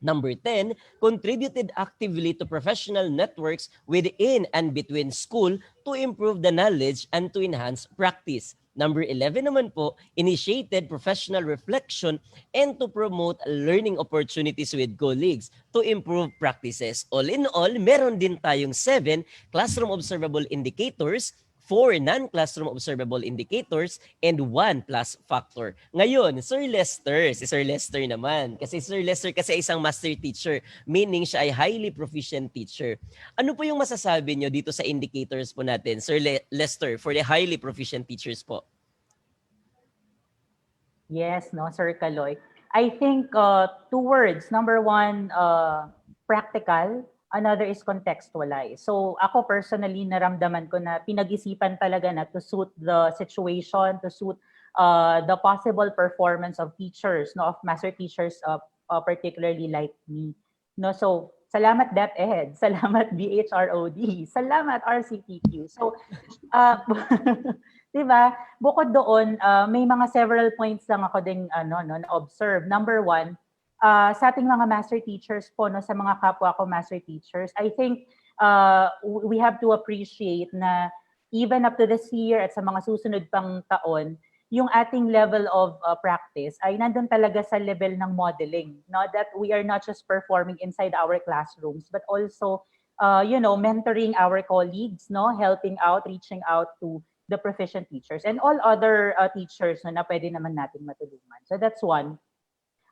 Number 10, contributed actively to professional networks within and between school to improve the knowledge and to enhance practice. Number 11 naman po, initiated professional reflection and to promote learning opportunities with colleagues to improve practices. All in all, meron din tayong 7 classroom observable indicators, 4 non-classroom observable indicators, and 1 plus factor. Ngayon, Sir Lester, si Sir Lester naman. Kasi Sir Lester kasi isang master teacher, meaning siya ay highly proficient teacher. Ano po yung masasabi nyo dito sa indicators po natin, Sir Lester, for the highly proficient teachers po? Yes, no, Sir Kaloy. I think 2 words. Number 1, practical. Another is contextualize. So ako personally, naramdaman ko na pinag-isipan talaga na to suit the situation, to suit the possible performance of teachers, no, of master teachers, particularly like me. No, so salamat DepEd, salamat BHROD, salamat RCTQ. So, di ba? Bukod doon, may mga several points lang ako ding na-observe. Number 1, sa ating mga master teachers po, no, sa mga kapwa ko master teachers, I think we have to appreciate na even up to this year at sa mga susunod pang taon, yung ating level of practice ay nandun talaga sa level ng modeling. No? That we are not just performing inside our classrooms, but also, mentoring our colleagues, no, helping out, reaching out to the proficient teachers and all other teachers na pwede naman natin matulungan. So that's one.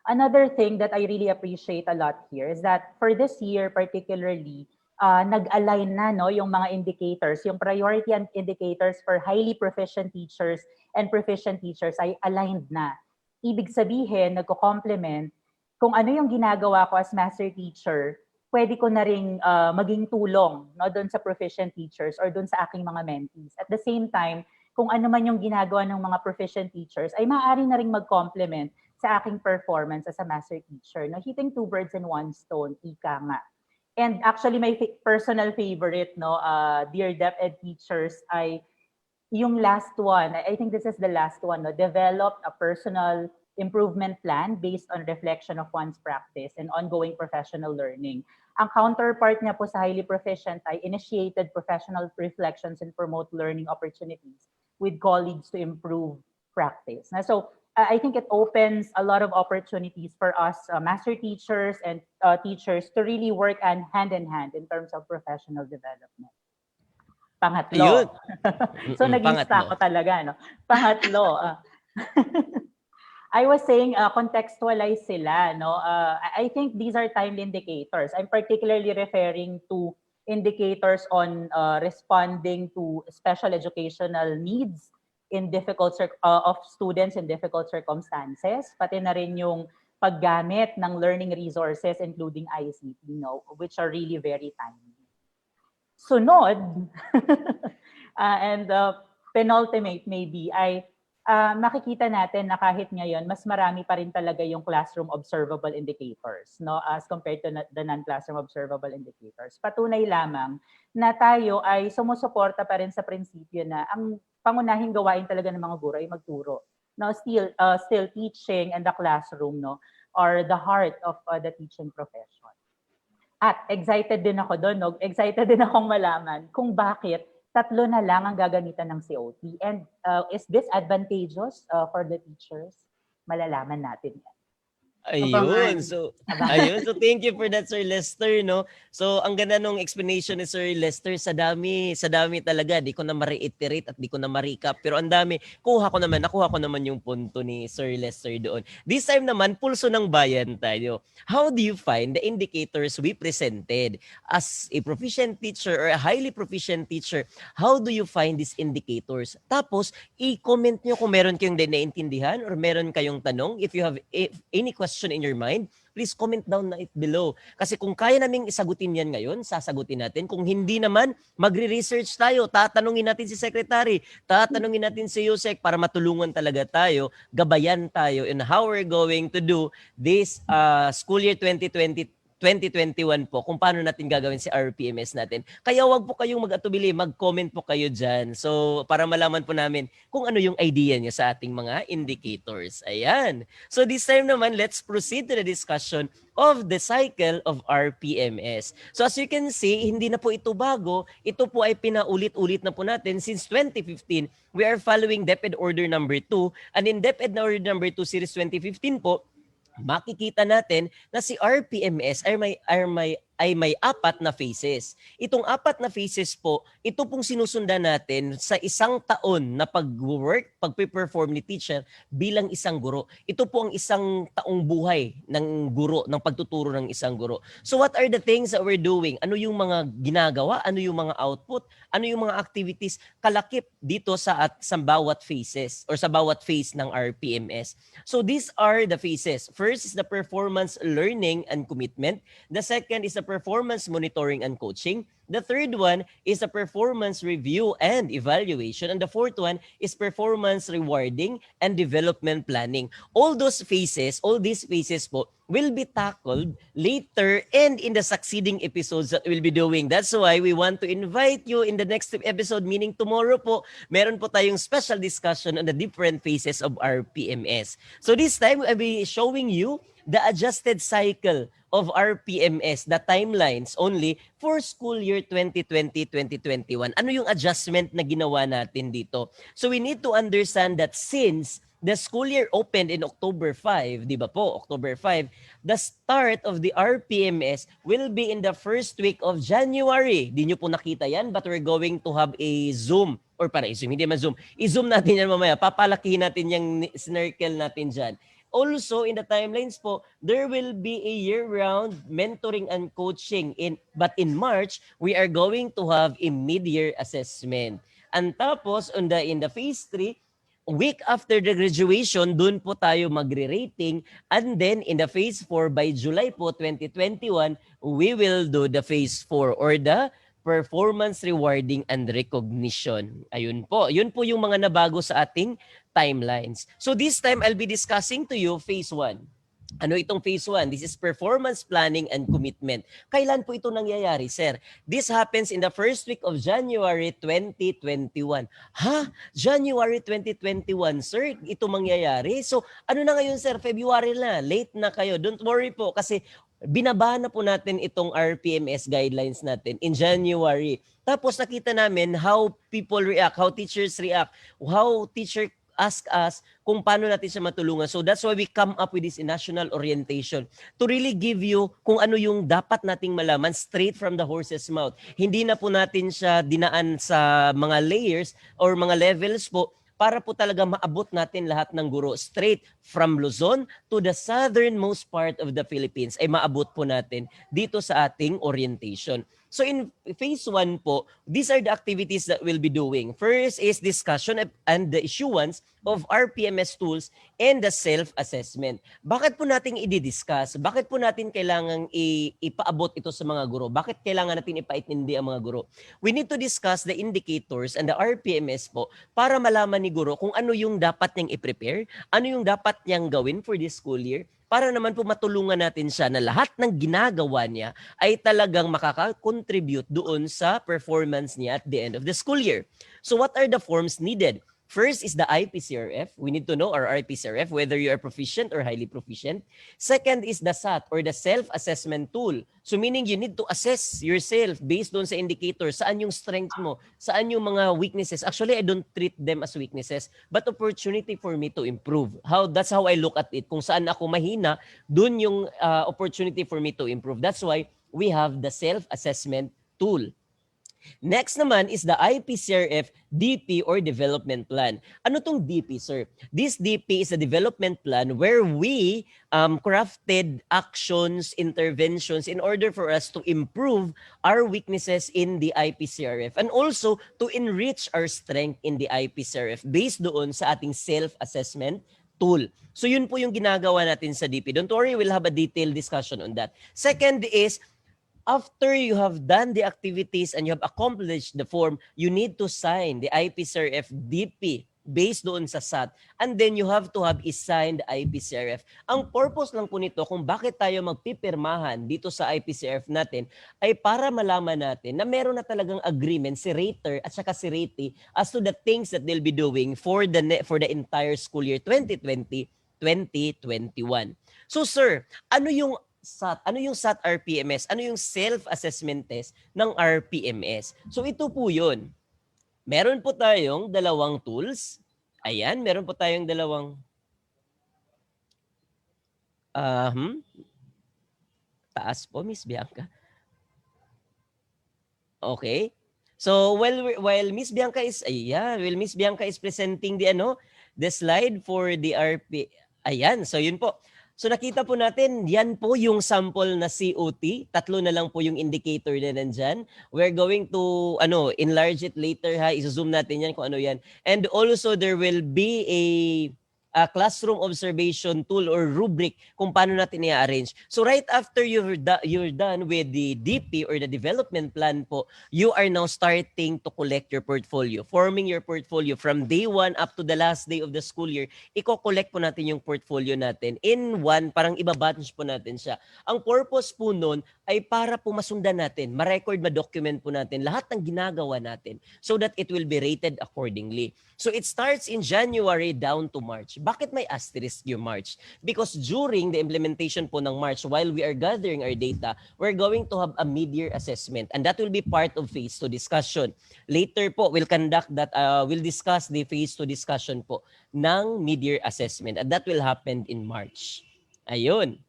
Another thing that I really appreciate a lot here is that for this year particularly, nag-align na, no, yung mga indicators, yung priority and indicators for highly proficient teachers and proficient teachers ay aligned na. Ibig sabihin, nagko-complement kung ano yung ginagawa ko as master teacher, pwede ko na ring maging tulong, no, doon sa proficient teachers or doon sa aking mga mentees. At the same time, kung ano man yung ginagawa ng mga proficient teachers, ay maaari na ring mag-complement sa aking performance as a master teacher. No? Hitting 2 birds in 1 stone, ika nga. And actually, my personal favorite, no, dear DepEd teachers, ay yung last one. I think this is the last one. No? Developed a personal improvement plan based on reflection of one's practice and ongoing professional learning. Ang counterpart niya po sa highly proficient ay initiated professional reflections and promote learning opportunities with colleagues to improve practice. Na so, I think it opens a lot of opportunities for us master teachers and teachers to really work hand in hand in terms of professional development. Pangatlo. So nag-i-stack ko talaga, no? Pangatlo. I was saying contextualize sila, no? I think these are timely indicators. I'm particularly referring to indicators on responding to special educational needs in of students in difficult circumstances, pati na rin yung paggamit ng learning resources including ICT, no, which are really very timely. Sunod, and penultimate maybe, ay makikita natin na kahit ngayon, mas marami pa rin talaga yung classroom observable indicators, no, as compared to the non-classroom observable indicators. Patunay lamang na tayo ay sumusuporta pa rin sa prinsipyo na ang pangunahing gawain talaga ng mga guro ay magturo. No, still teaching and the classroom, no, are the heart of the teaching profession. At excited din ako doon, no? Excited din akong malaman kung bakit tatlo na lang ang gagamitan ng COT. And is this advantageous for the teachers? Malalaman natin yan. Ayun. Abangan. So, Abangan. ayun. So, thank you for that, Sir Lester, no? So, ang ganda nung explanation ni Sir Lester. Sa dami talaga. Di ko na ma-reiterate at di ko na ma-recap. Pero ang dami. Nakuha ko naman yung punto ni Sir Lester doon. This time naman, pulso ng bayan tayo. How do you find the indicators we presented? As a proficient teacher or a highly proficient teacher, how do you find these indicators? Tapos, i-comment nyo kung meron kayong naiintindihan or meron kayong tanong. If you have any question in your mind, please comment down na it below. Kasi kung kaya naming isagutin yan ngayon, sasagutin natin. Kung hindi naman, magre-research tayo. Tatanungin natin si Secretary. Tatanungin natin si Yusek para matulungan talaga tayo, gabayan tayo in how we're going to do this school year 2021 po, kung paano natin gagawin si RPMS natin. Kaya wag po kayong mag-atubili, mag-comment po kayo dyan. So, para malaman po namin kung ano yung idea niyo sa ating mga indicators. Ayan. So, this time naman, let's proceed to the discussion of the cycle of RPMS. So, as you can see, hindi na po ito bago. Ito po ay pinaulit-ulit na po natin since 2015. We are following DepEd Order number 2. And in DepEd Order number 2, Series 2015 po, makikita natin na si RPMS ay may apat na phases. Itong apat na phases po, ito pong sinusundan natin sa isang taon na pag-work, pag-perform ni teacher bilang isang guro. Ito po ang isang taong buhay ng guro, ng pagtuturo ng isang guro. So what are the things that we're doing? Ano yung mga ginagawa? Ano yung mga output? Ano yung mga activities kalakip dito sa bawat phases or sa bawat phase ng RPMS? So these are the phases. First is the performance learning and commitment. The second is the performance monitoring and coaching. The third one is the performance review and evaluation. And the fourth one is performance rewarding and development planning. All these phases po will be tackled later and in the succeeding episodes that we'll be doing. That's why we want to invite you in the next episode, meaning tomorrow po, meron po tayong special discussion on the different phases of RPMS. So this time, I'll be showing you the adjusted cycle of RPMS, the timelines only for school year 2020-2021. Ano yung adjustment na ginawa natin dito? So we need to understand that since the school year opened in October 5, di ba po, October 5, the start of the RPMS will be in the first week of January. Di nyo po nakita yan, but we're going to have a Zoom, or para i-Zoom, hindi man Zoom. I-Zoom natin yan mamaya, papalakihin natin yung snircle natin dyan. Also, in the timelines po, there will be a year-round mentoring and coaching. But in March, we are going to have a mid-year assessment. And tapos, in the phase 3, week after the graduation, dun po tayo magre-rating. And then, in the phase 4, by July po, 2021, we will do the phase 4 or the performance rewarding and recognition. Ayun po. Yun po yung mga nabago sa ating timelines. So this time, I'll be discussing to you phase 1. Ano itong phase 1? This is performance planning and commitment. Kailan po ito nangyayari, sir? This happens in the first week of January 2021. Ha? January 2021, sir? Ito mangyayari? So, ano na ngayon, sir? February na. Late na kayo. Don't worry po kasi binaba na po natin itong RPMS guidelines natin in January. Tapos nakita namin how people react, how teachers react, how teacher ask us kung paano natin siya matulungan. So that's why we come up with this national orientation to really give you kung ano yung dapat nating malaman straight from the horse's mouth. Hindi na po natin siya dinaan sa mga layers or mga levels po para po talaga maabot natin lahat ng guro straight from Luzon to the southernmost part of the Philippines ay maabot po natin dito sa ating orientation. So in phase 1 po, these are the activities that we'll be doing. First is discussion and the issuance of RPMS tools and the self-assessment. Bakit po natin i-discuss? Bakit po natin kailangang ipaabot ito sa mga guro? Bakit kailangan natin ipaintindi ang mga guro? We need to discuss the indicators and the RPMS po para malaman ni guro kung ano yung dapat niyang i-prepare, ano yung dapat niyang gawin for this school year, para naman po matulungan natin siya na lahat ng ginagawa niya ay talagang makaka-contribute doon sa performance niya at the end of the school year. So what are the forms needed? First is the IPCRF. We need to know our IPCRF, whether you are proficient or highly proficient. Second is the SAT or the self-assessment tool. So meaning you need to assess yourself based doon sa indicator. Saan yung strength mo? Saan yung mga weaknesses? Actually, I don't treat them as weaknesses, but opportunity for me to improve. That's how I look at it. Kung saan ako mahina, doon yung opportunity for me to improve. That's why we have the self-assessment tool. Next naman is the IPCRF DP or Development Plan. Ano tong DP, sir? This DP is a development plan where we crafted actions, interventions in order for us to improve our weaknesses in the IPCRF and also to enrich our strength in the IPCRF based doon sa ating self-assessment tool. So yun po yung ginagawa natin sa DP. Don't worry, we'll have a detailed discussion on that. Second is, after you have done the activities and you have accomplished the form, you need to sign the IPCRF DP based doon sa SAT. And then you have to have signed IPCRF. Ang purpose lang po nito kung bakit tayo magpipirmahan dito sa IPCRF natin ay para malaman natin na meron na talagang agreement si rater at saka si ratee as to the things that they'll be doing for the entire school year 2020-2021. So sir, ano yung SAT? Ano yung SAT RPMS? Ano yung self-assessment test ng RPMS? So ito po yun. Meron po tayong dalawang tools. Ayan, meron po tayong dalawang taas po, Miss Bianca. Okay. So while Miss Bianca is presenting the slide for the RP. Ayan, so yun po. So nakita po natin, yan po yung sample na COT. Tatlo na lang po yung indicator na nandyan. We're going to enlarge it later ha. I-zoom natin yan kung ano yan. And also there will be a classroom observation tool or rubric kung paano natin i-arrange. So right after you're done with the DP or the development plan po, you are now starting to collect your portfolio. Forming your portfolio from day 1 up to the last day of the school year. Iko-collect po natin yung portfolio natin in one, parang ibabatch po natin siya. Ang purpose po nun ay para po masundan natin, ma-record, ma-document po natin lahat ng ginagawa natin so that it will be rated accordingly. So it starts in January down to March. Bakit may asterisk yung March? Because during the implementation po ng March, while we are gathering our data, we're going to have a mid-year assessment and that will be part of phase 2 discussion. Later po, we'll discuss the phase 2 discussion po ng mid-year assessment and that will happen in March. Ayun.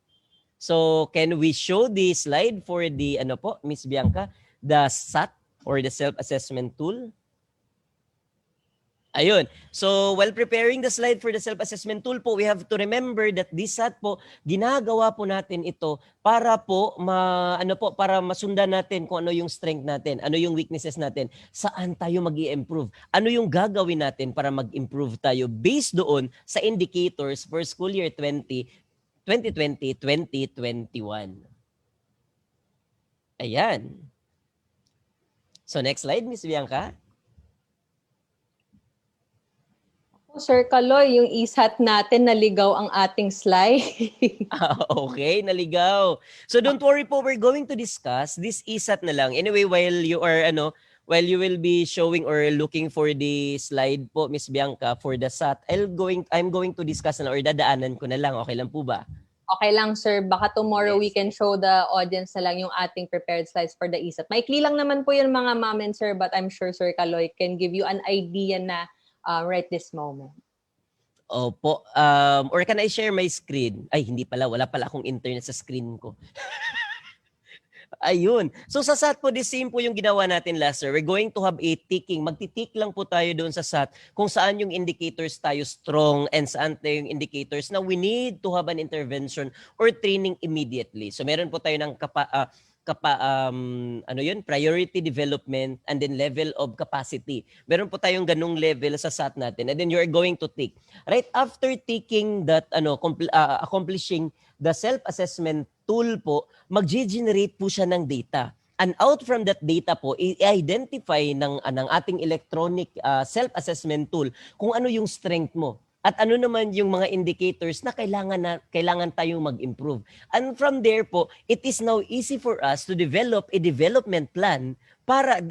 So, can we show the slide for the, Miss Bianca, the SAT or the self-assessment tool? Ayun. So, while preparing the slide for the self-assessment tool po, we have to remember that this SAT po, ginagawa po natin ito para po, para masundan natin kung ano yung strength natin, ano yung weaknesses natin, saan tayo mag-i-improve, ano yung gagawin natin para mag-improve tayo based doon sa indicators for school year 2020-2021. Ayan. So, next slide, Miss Bianca. Sir Kaloy, yung isat natin, naligaw ang ating slide. Okay, naligaw. So don't worry po, we're going to discuss this isat na lang. Anyway, while you will be showing or looking for the slide po, Miss Bianca, for the SAT, I'm going to discuss na or dadaanan ko na lang. Okay lang po ba? Okay lang, sir. Baka tomorrow we can show the audience na lang yung ating prepared slides for the isat. Maikli lang naman po yun mga ma'am and sir, but I'm sure Sir Kaloy can give you an idea na right this moment. Opo. Or can I share my screen? Ay, hindi pala. Wala pala akong internet sa screen ko. Ayun. So sa SAT po, the same po yung ginawa natin last year. We're going to have a ticking. Magtitik lang po tayo doon sa SAT kung saan yung indicators tayo strong and saan tayo yung indicators na we need to have an intervention or training immediately. So meron po tayo ng priority development and then level of capacity. Meron po tayong ganung level sa SAT natin and then you're going to tick. Right after ticking that, accomplishing the self-assessment tool po, mag-generate po siya ng data. And out from that data po, i-identify ng ating electronic self-assessment tool kung ano yung strength mo. At ano naman yung mga indicators na kailangan tayong mag-improve. And from there po, it is now easy for us to develop a development plan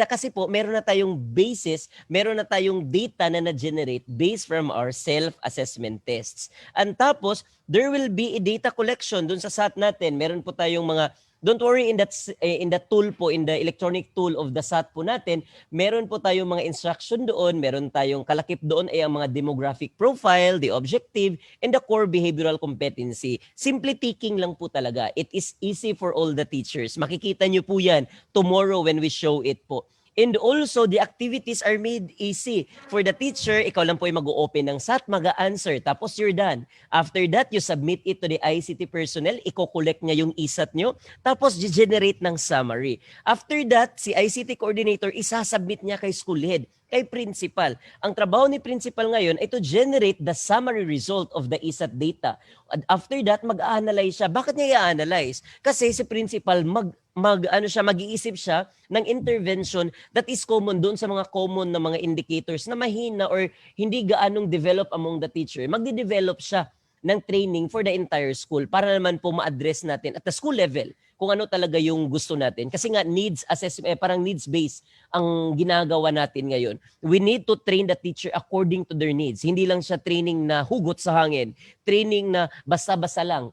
Kasi po meron na tayong basis, meron na tayong data na na-generate based from our self-assessment tests. And tapos, there will be a data collection dun sa SAT natin. Meron po tayong mga, don't worry, in that tool po, in the electronic tool of the SAT po natin, meron po tayong mga instruction doon, meron tayong kalakip doon ay ang mga demographic profile, the objective, and the core behavioral competency. Simply ticking lang po talaga. It is easy for all the teachers. Makikita nyo po yan tomorrow when we show it po. And also, the activities are made easy. For the teacher, ikaw lang po ay mag-open ng SAT, mag-a-answer, tapos you're done. After that, you submit it to the ICT personnel, i-collect niya yung ISAT nyo, tapos generate ng summary. After that, si ICT coordinator, isasubmit niya kay school head, kay principal. Ang trabaho ni principal ngayon ay to generate the summary result of the ISAT data. And after that, mag-a-analyze siya. Bakit niya i-analyze? Kasi si principal mag-iisip siya ng intervention that is common doon sa mga common na mga indicators na mahina or hindi gaanong develop among the teacher. Magde-develop siya ng training for the entire school para naman po ma-address natin at the school level kung ano talaga yung gusto natin. Kasi nga needs assessment, parang needs-based ang ginagawa natin ngayon. We need to train the teacher according to their needs. Hindi lang siya training na hugot sa hangin, training na basta-basta lang.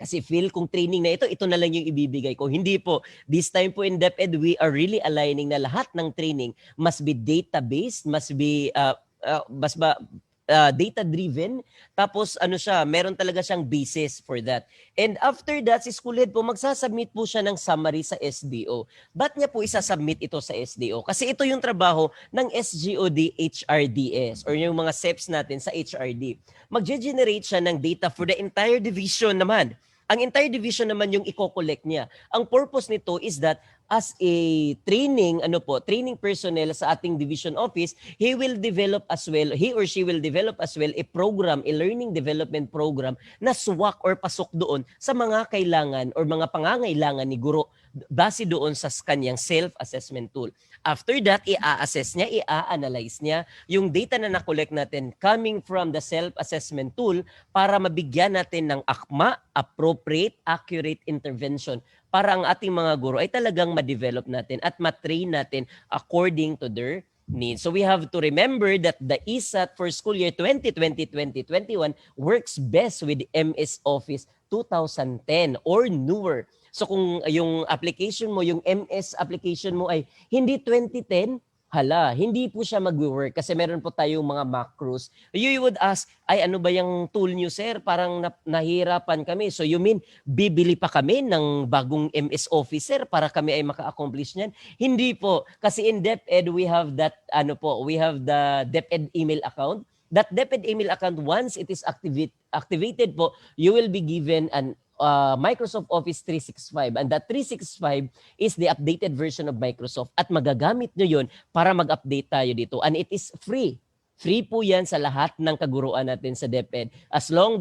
Kasi feel kung training na ito na lang yung ibibigay ko. Hindi po. This time po in DepEd, we are really aligning na lahat ng training must be data-based, must be data-driven. Tapos meron talaga siyang basis for that. And after that, si school head po, magsasubmit po siya ng summary sa SDO. Ba't niya po isasubmit ito sa SDO? Kasi ito yung trabaho ng SGOD HRDS or yung mga SEPs natin sa HRD. Mag-generate siya ng data for the entire division naman. Ang entire division naman yung i-collect niya. Ang purpose nito is that as a training personnel sa ating division office, he or she will develop as well a program, a learning development program na swak or pasok doon sa mga kailangan or mga pangangailangan ni guro base doon sa kanyang self-assessment tool. After that, i-assess niya, i-analyze niya yung data na na-collect natin coming from the self-assessment tool para mabigyan natin ng akma, appropriate, accurate intervention para ang ating mga guro ay talagang ma-develop natin at ma-train natin according to their needs. So we have to remember that the ISAT for school year 2020-2021 works best with MS Office 2010 or newer. So kung yung application mo, yung MS application mo ay hindi 2010, hindi po siya mag-work kasi meron po tayong mga macros. You would ask, ano ba yung tool nyo, sir? Parang nahirapan kami. So you mean, bibili pa kami ng bagong MS Office, sir, para kami ay maka-accomplish niyan? Hindi po. Kasi in DepEd, we have that, we have the DepEd email account. That DepEd email account, once it is activated po, you will be given an Microsoft Office 365 and that 365 is the updated version of Microsoft at magagamit nyo yun para mag-update tayo dito and it is free. Free po yan sa lahat ng kaguruan natin sa DepEd. As long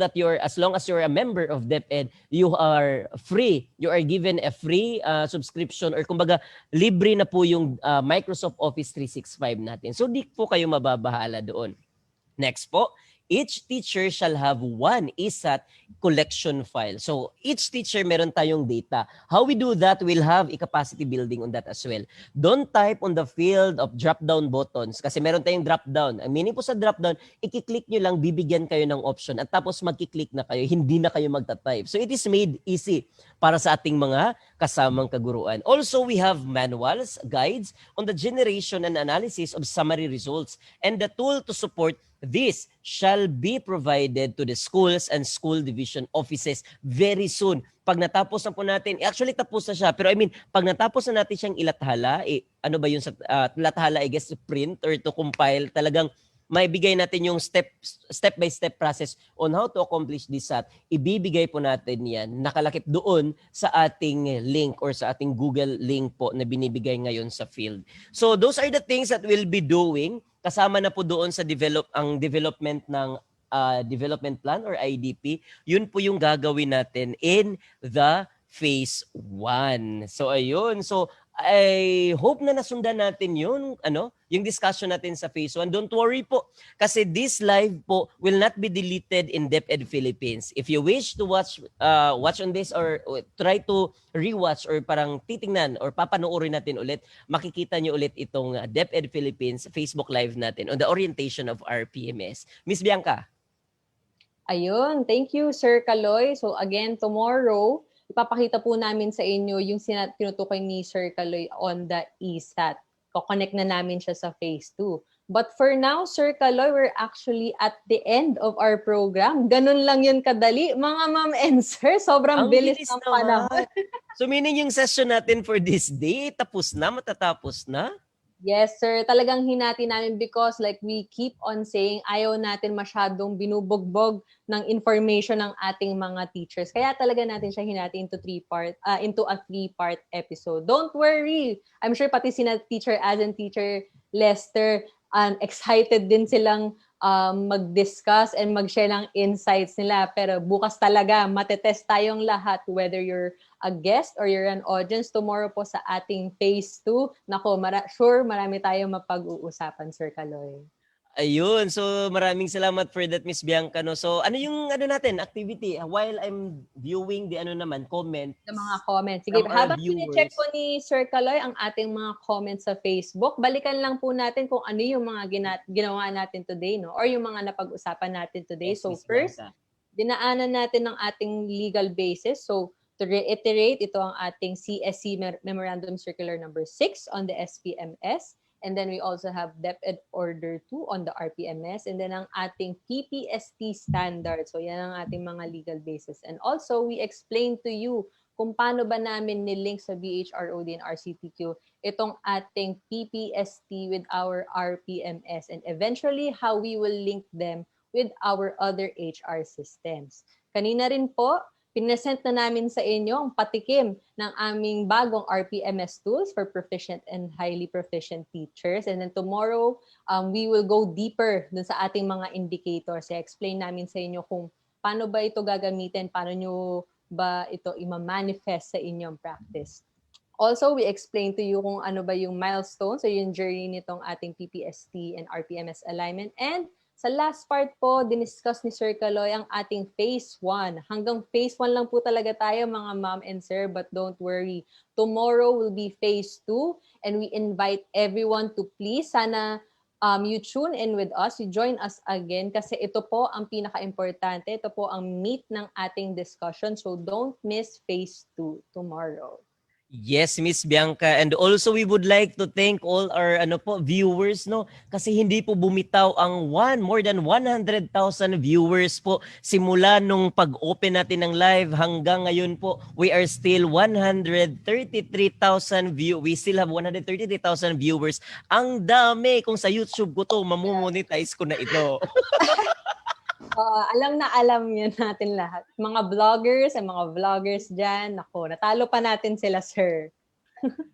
as you're a member of DepEd, you are free. You are given a free subscription or kumbaga libre na po yung Microsoft Office 365 natin. So di po kayo mababahala doon. Next po, each teacher shall have one ISAT collection file. So each teacher meron tayong data. How we do that, we'll have a capacity building on that as well. Don't type on the field of drop-down buttons kasi meron tayong drop-down. Ang meaning po sa drop-down, i-click nyo lang, bibigyan kayo ng option at tapos magki-click na kayo, hindi na kayo magta-type. So it is made easy para sa ating mga kasamang kaguruan. Also, we have manuals, guides on the generation and analysis of summary results and the tool to support this shall be provided to the schools and school division offices very soon. Pag natapos na po natin, actually tapos na siya, pero pag natapos na natin siyang ilathala, ano ba yun sa lathala, I guess, to print or to compile, talagang maibigay natin yung step-by-step process on how to accomplish this SAT. Ibibigay po natin yan, nakalakip doon sa ating link or sa ating Google link po na binibigay ngayon sa field. So those are the things that we'll be doing. Kasama na po doon sa development ng development plan or IDP. Yun po yung gagawin natin in the phase 1. So ayun. So I hope na nasundan natin yung discussion natin sa phase 1. Don't worry po, kasi this live po will not be deleted in DepEd Philippines. If you wish to watch on this or try to rewatch or parang titingnan or papanoorin natin ulit, makikita nyo ulit itong DepEd Philippines Facebook Live natin on the orientation of RPMS. Miss Bianca. Ayun, thank you Sir Kaloy. So again, tomorrow, ipapakita po namin sa inyo yung tinutukoy ni Sir Kaloy on the ESAT. Ko-connect na namin siya sa phase 2. But for now, Sir Kaloy, we're actually at the end of our program. Ganun lang yun kadali, mga ma'am and sir. Sobrang bilis ng panahon. So meaning yung session natin for this day, tapos na, matatapos na? Yes, sir. Talagang hinati namin because like we keep on saying, ayaw natin masyadong binubugbog ng information ng ating mga teachers. Kaya talaga natin siya hinati into a three-part episode. Don't worry. I'm sure pati sina Teacher Az and Teacher Lester excited din silang mag-discuss and mag-share ng insights nila. Pero bukas talaga, matetest tayong lahat whether you're a guest or you're an audience tomorrow po sa ating phase 2. Nako, sure marami tayong mapag-uusapan, Sir Kaloy. Ayun, so maraming salamat for that, Miss Bianca. No? So ano yung natin, activity? While I'm viewing the comment. The mga comments. Sige, habang sine-check po ni Sir Kaloy ang ating mga comments sa Facebook, balikan lang po natin kung ano yung mga ginawa natin today, no? Or yung mga napag-usapan natin today. Yes, so Miss first, Bianca, dinaanan natin ng ating legal basis. So to reiterate, ito ang ating CSC Memorandum Circular number 6 on the SPMS. And then we also have DepEd Order 2 on the RPMS. And then ang ating PPST standard. So yan ang ating mga legal basis. And also, we explained to you kung paano ba namin nilink sa BHROD and RCTQ itong ating PPST with our RPMS. And eventually, how we will link them with our other HR systems. Kanina rin po, pinesent na namin sa inyo ang patikim ng aming bagong RPMS tools for proficient and highly proficient teachers. And then tomorrow, we will go deeper dun sa ating mga indicators. I-explain namin sa inyo kung paano ba ito gagamitin, paano nyo ba ito ima-manifest sa inyong practice. Also, we explain to you kung ano ba yung milestones, so yung journey nitong ating PPST and RPMS alignment. And sa last part po, diniscuss ni Sir Kaloy ang ating phase 1. Hanggang phase 1 lang po talaga tayo mga ma'am and sir, but don't worry. Tomorrow will be phase 2 and we invite everyone to please, sana you tune in with us, you join us again kasi ito po ang pinaka-importante, ito po ang meat ng ating discussion. So don't miss phase 2 tomorrow. Yes, Miss Bianca. And also we would like to thank all our viewers, no? Kasi hindi po bumitaw ang more than 100,000 viewers po simula nung pag-open natin ng live hanggang ngayon po. We are still 133,000 We still have 133,000 viewers. Ang dami. Kung sa YouTube ko to, mamomonetize ko na ito. Alam yun natin lahat. Mga vloggers and mga vloggers dyan, nako, natalo pa natin sila, sir.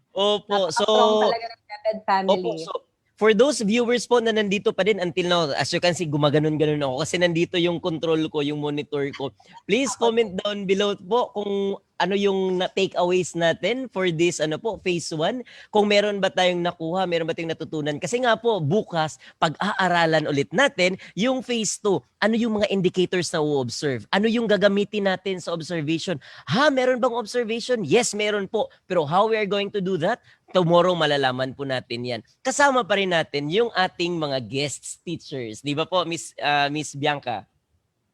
Opo, so talaga ng DepEd family. Opo, so for those viewers po na nandito pa din until now, as you can see, gumaganon-ganon ako kasi nandito yung control ko, yung monitor ko. Please comment down below po kung ano yung takeaways natin for this phase 1. Kung meron ba tayong nakuha, meron ba tayong natutunan. Kasi nga po, bukas, pag-aaralan ulit natin yung phase 2. Ano yung mga indicators na u-observe? Ano yung gagamitin natin sa observation? Meron bang observation? Yes, meron po. Pero how we are going to do that? Tomorrow malalaman po natin yan. Kasama pa rin natin yung ating mga guest teachers. Di ba po, Miss Bianca?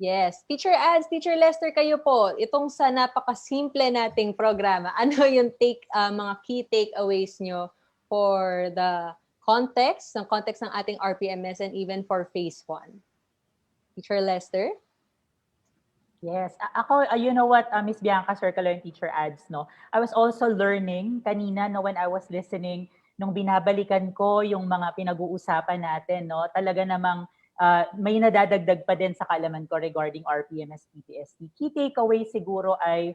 Yes. Teacher Ads, Teacher Lester, kayo po, itong sa napakasimple nating programa, ano yung mga key takeaways nyo for the context ng ating RPMS and even for phase 1? Teacher Lester? Yes. Ako, you know what, Miss Bianca, Sir Kaloy, and Teacher Ads, no? I was also learning kanina, no, when I was listening, nung binabalikan ko yung mga pinag-uusapan natin, no? Talaga namang may nadadagdag pa din sa kaalaman ko regarding RPMS PPST. Key takeaway siguro ay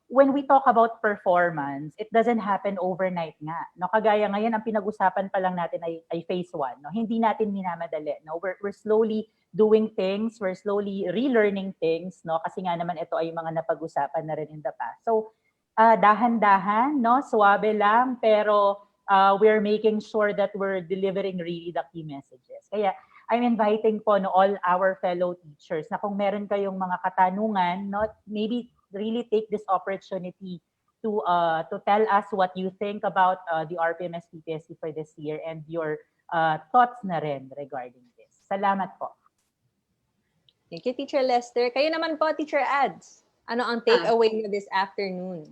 when we talk about performance, it doesn't happen overnight nga. No, kagaya ngayon ang pinag-usapan pa lang natin ay phase 1. No, hindi natin minamadali. No, we're slowly doing things, we're slowly relearning things. No, kasi nga naman ito ay mga napag-usapan na rin in the past. So dahan-dahan, no? Suwabe lang, pero we're making sure that we're delivering really the key messages. Kaya I'm inviting po no, all our fellow teachers na kung meron kayong mga katanungan, no, maybe really take this opportunity to tell us what you think about the RPMS PPSC for this year and your thoughts na rin regarding this. Salamat po. Thank you, Teacher Lester. Kayo naman po, Teacher Ads. Ano ang takeaway niyo this afternoon?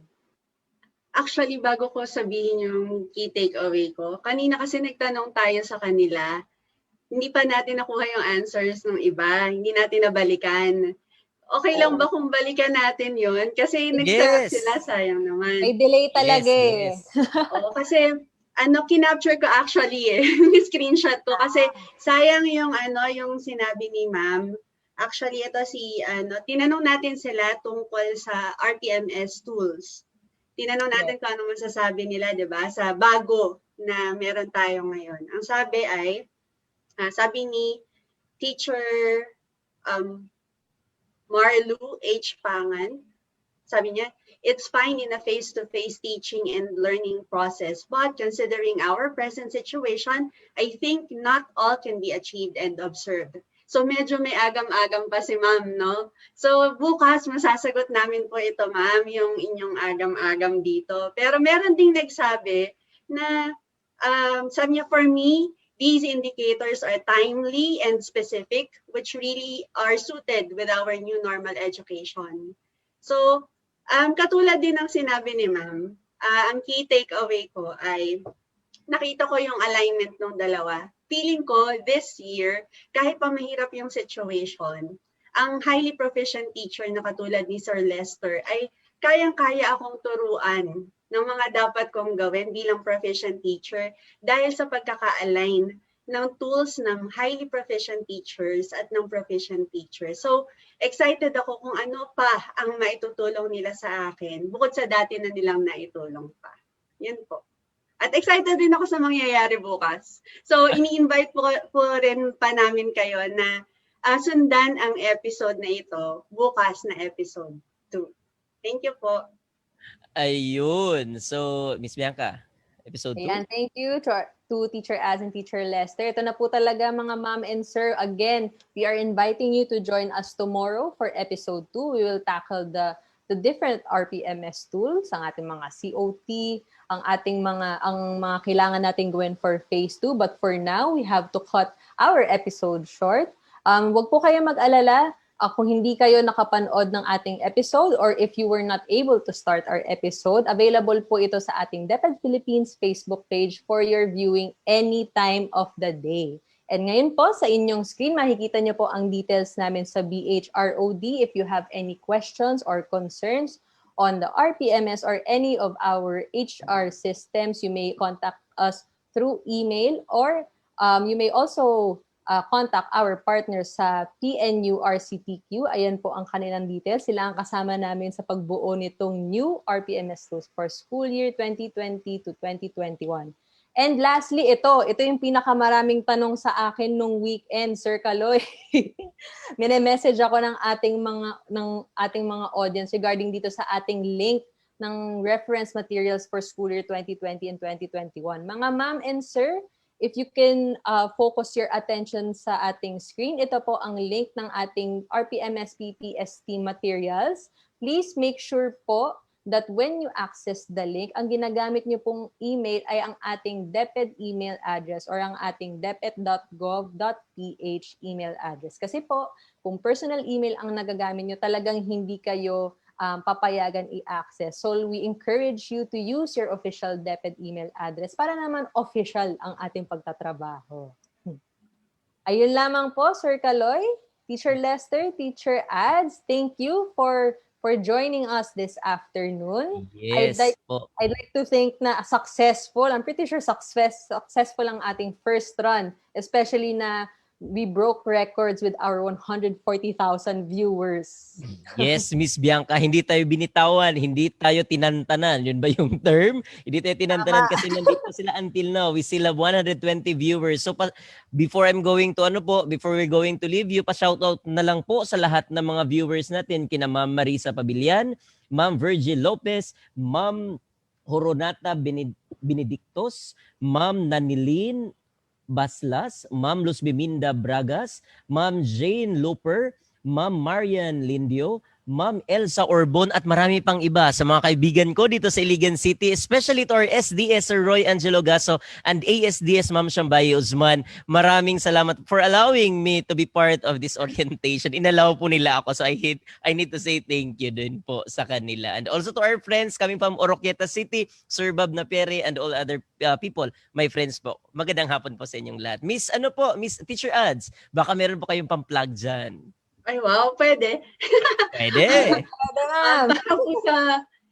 Actually, bago ko sabihin yung key takeaway ko, kanina kasi nagtanong tayo sa kanila, hindi pa natin nakuha yung answers ng iba, hindi natin nabalikan. Okay lang ba kung balikan natin yun? Kasi nag-start sila, sayang naman. May delay talaga Oo, kasi kinapture ko actually screenshot ko kasi sayang yung yung sinabi ni ma'am. Actually, ito tinanong natin sila tungkol sa RPMS tools. Tinanong natin kung ano masasabi nila, di ba? Sa bago na meron tayo ngayon. Ang sabi ay, sabi ni Teacher Marlu H. Pangan, sabi niya, it's fine in a face-to-face teaching and learning process, but considering our present situation, I think not all can be achieved and observed. So medyo may agam-agam pa si ma'am, no? So bukas masasagot namin po ito, ma'am, yung inyong agam-agam dito. Pero meron ding nagsabi na, sabi niya, for me, these indicators are timely and specific, which really are suited with our new normal education. So, katulad din ng sinabi ni ma'am, ang key takeaway ko ay nakita ko yung alignment ng dalawa. Feeling ko this year, kahit pa mahirap yung situation, ang highly proficient teacher na katulad ni Sir Lester ay kayang-kaya akong turuan ng mga dapat kong gawin bilang proficient teacher dahil sa pagkaka-align ng tools ng highly proficient teachers at ng proficient teachers. So, excited ako kung ano pa ang maitutulong nila sa akin bukod sa dati na nilang naitulong pa. Yan po. At excited din ako sa mangyayari bukas. So, ini-invite po rin pa namin kayo na sundan ang episode na ito, bukas na episode 2. Thank you po. Ayun. So, Miss Bianca, episode 2. Ayan, thank you to Teacher Az and Teacher Lester. Ito na po talaga mga ma'am and sir. Again, we are inviting you to join us tomorrow for episode 2. We will tackle the different RPMS tools, ang ating mga COT, ang mga kailangan nating gawin for phase 2. But for now, we have to cut our episode short. Wag po kayo mag-alala. Kung hindi kayo nakapanood ng ating episode or if you were not able to start our episode, available po ito sa ating DepEd Philippines Facebook page for your viewing any time of the day. And ngayon po, sa inyong screen, makikita niyo po ang details namin sa BHROD. If you have any questions or concerns on the RPMS or any of our HR systems, you may contact us through email or you may also contact our partners sa PNU RCTQ. Ayan po ang kanilang details. Sila ang kasama namin sa pagbuo nitong new RPMS tools for school year 2020 to 2021. And lastly, ito yung pinakamaraming tanong sa akin nung weekend, Sir Kaloy. Mine-message ako ng ating mga audience regarding dito sa ating link ng reference materials for school year 2020 and 2021. Mga ma'am and sir, if you can focus your attention sa ating screen, ito po ang link ng ating RPMS PPST materials. Please make sure po that when you access the link, ang ginagamit niyo pong email ay ang ating DepEd email address or ang ating deped.gov.ph email address. Kasi po, kung personal email ang nagagamit niyo, talagang hindi kayo papayagan i-access. So we encourage you to use your official DepEd email address para naman official ang ating pagtatrabaho. Ayun lamang po, Sir Kaloy, Teacher Lester, Teacher Ads, thank you for joining us this afternoon. Yes I'd like to think na successful, I'm pretty sure successful ang ating first run, especially na we broke records with our 140,000 viewers. Yes, Miss Bianca, hindi tayo binitawan, hindi tayo tinantanan. Yun ba yung term? Hindi tayo tinantanan kasi nandito sila until now. We still have 120 viewers. So before we're going to leave you, pa-shoutout na lang po sa lahat ng mga viewers natin, kina Ma'am Marisa Pabilian, Ma'am Virgil Lopez, Ma'am Horonata Benedictos, Ma'am Nanilin Baslas, Ma'am Luz Biminda Bragas, Ma'am Jane Looper, Ma'am Marian Lindio, Ma'am Elsa Orbon at marami pang iba sa mga kaibigan ko dito sa Iligan City, especially to our SDS Sir Roy Angelo Gaso and ASDS Ma'am Shambaye Uzman. Maraming salamat for allowing me to be part of this orientation. Inallow po nila ako, so I need to say thank you din po sa kanila. And also to our friends coming from Oroquieta City, Sir Bob Napere and all other people, my friends po. Magandang hapon po sa inyong lahat. Miss Teacher Ads, baka meron po kayong pang-plug dyan. Ay, wow, pwede. Pwede. Para po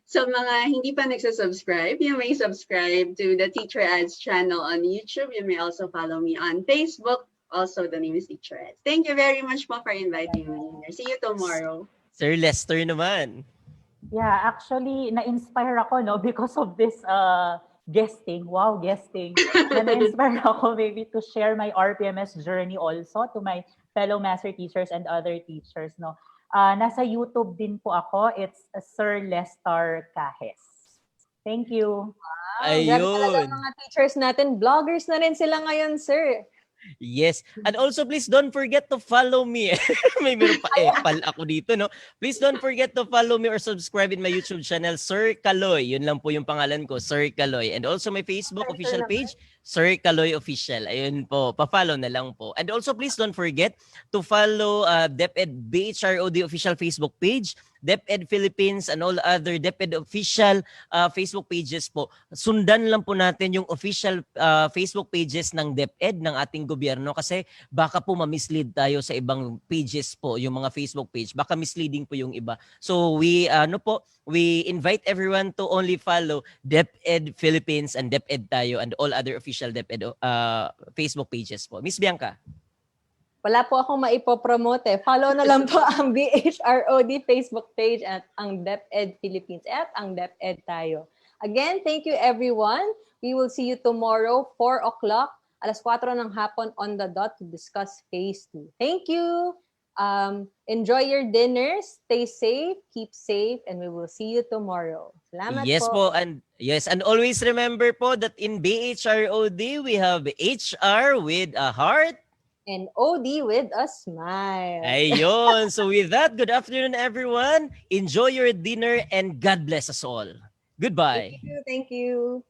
sa mga hindi pa nagsasubscribe, you may subscribe to the Teacher Ads channel on YouTube. You may also follow me on Facebook. Also, the name is Teacher Ads. Thank you very much po for inviting me here. See you tomorrow. Sir Lester naman. Yeah, actually, na-inspire ako, no, because of this guesting. Wow, guesting. Na-inspire ako maybe to share my RPMS journey also to my fellow master teachers and other teachers, no. Nasa YouTube din po ako. It's Sir Lester Cajes. Thank you. Wow, grabe talaga mga teachers natin. Vloggers na rin sila ngayon, sir. Yes. And also, please don't forget to follow me. May meron pa pal ako dito, no? Please don't forget to follow me or subscribe in my YouTube channel, Sir Kaloy. Yun lang po yung pangalan ko, Sir Kaloy. And also my Facebook official page, Sir Kaloy Official. Ayun po, pa-follow na lang po. And also, please don't forget to follow DepEd BHROD official Facebook page, DepEd Philippines, and all other DepEd official Facebook pages po. Sundan lang po natin yung official Facebook pages ng DepEd ng ating gobyerno kasi baka po ma-mislead tayo sa ibang pages po, yung mga Facebook page. Baka misleading po yung iba. So we invite everyone to only follow DepEd Philippines and DepEd tayo and all other official DepEd Facebook pages po. Miss Bianca. Wala po akong maipopromote. Follow na lang po ang BHROD Facebook page at ang DepEd Philippines at ang DepEd tayo. Again, thank you everyone. We will see you tomorrow, 4 o'clock, 4 ng hapon on the dot to discuss Phase 2. Thank you. Enjoy your dinner. Stay safe. Keep safe. And we will see you tomorrow. Salamat Yes po. And always remember po that in BHROD, we have HR with a heart. And OD with a smile. Ayun. So with that, good afternoon, everyone. Enjoy your dinner and God bless us all. Goodbye. Thank you.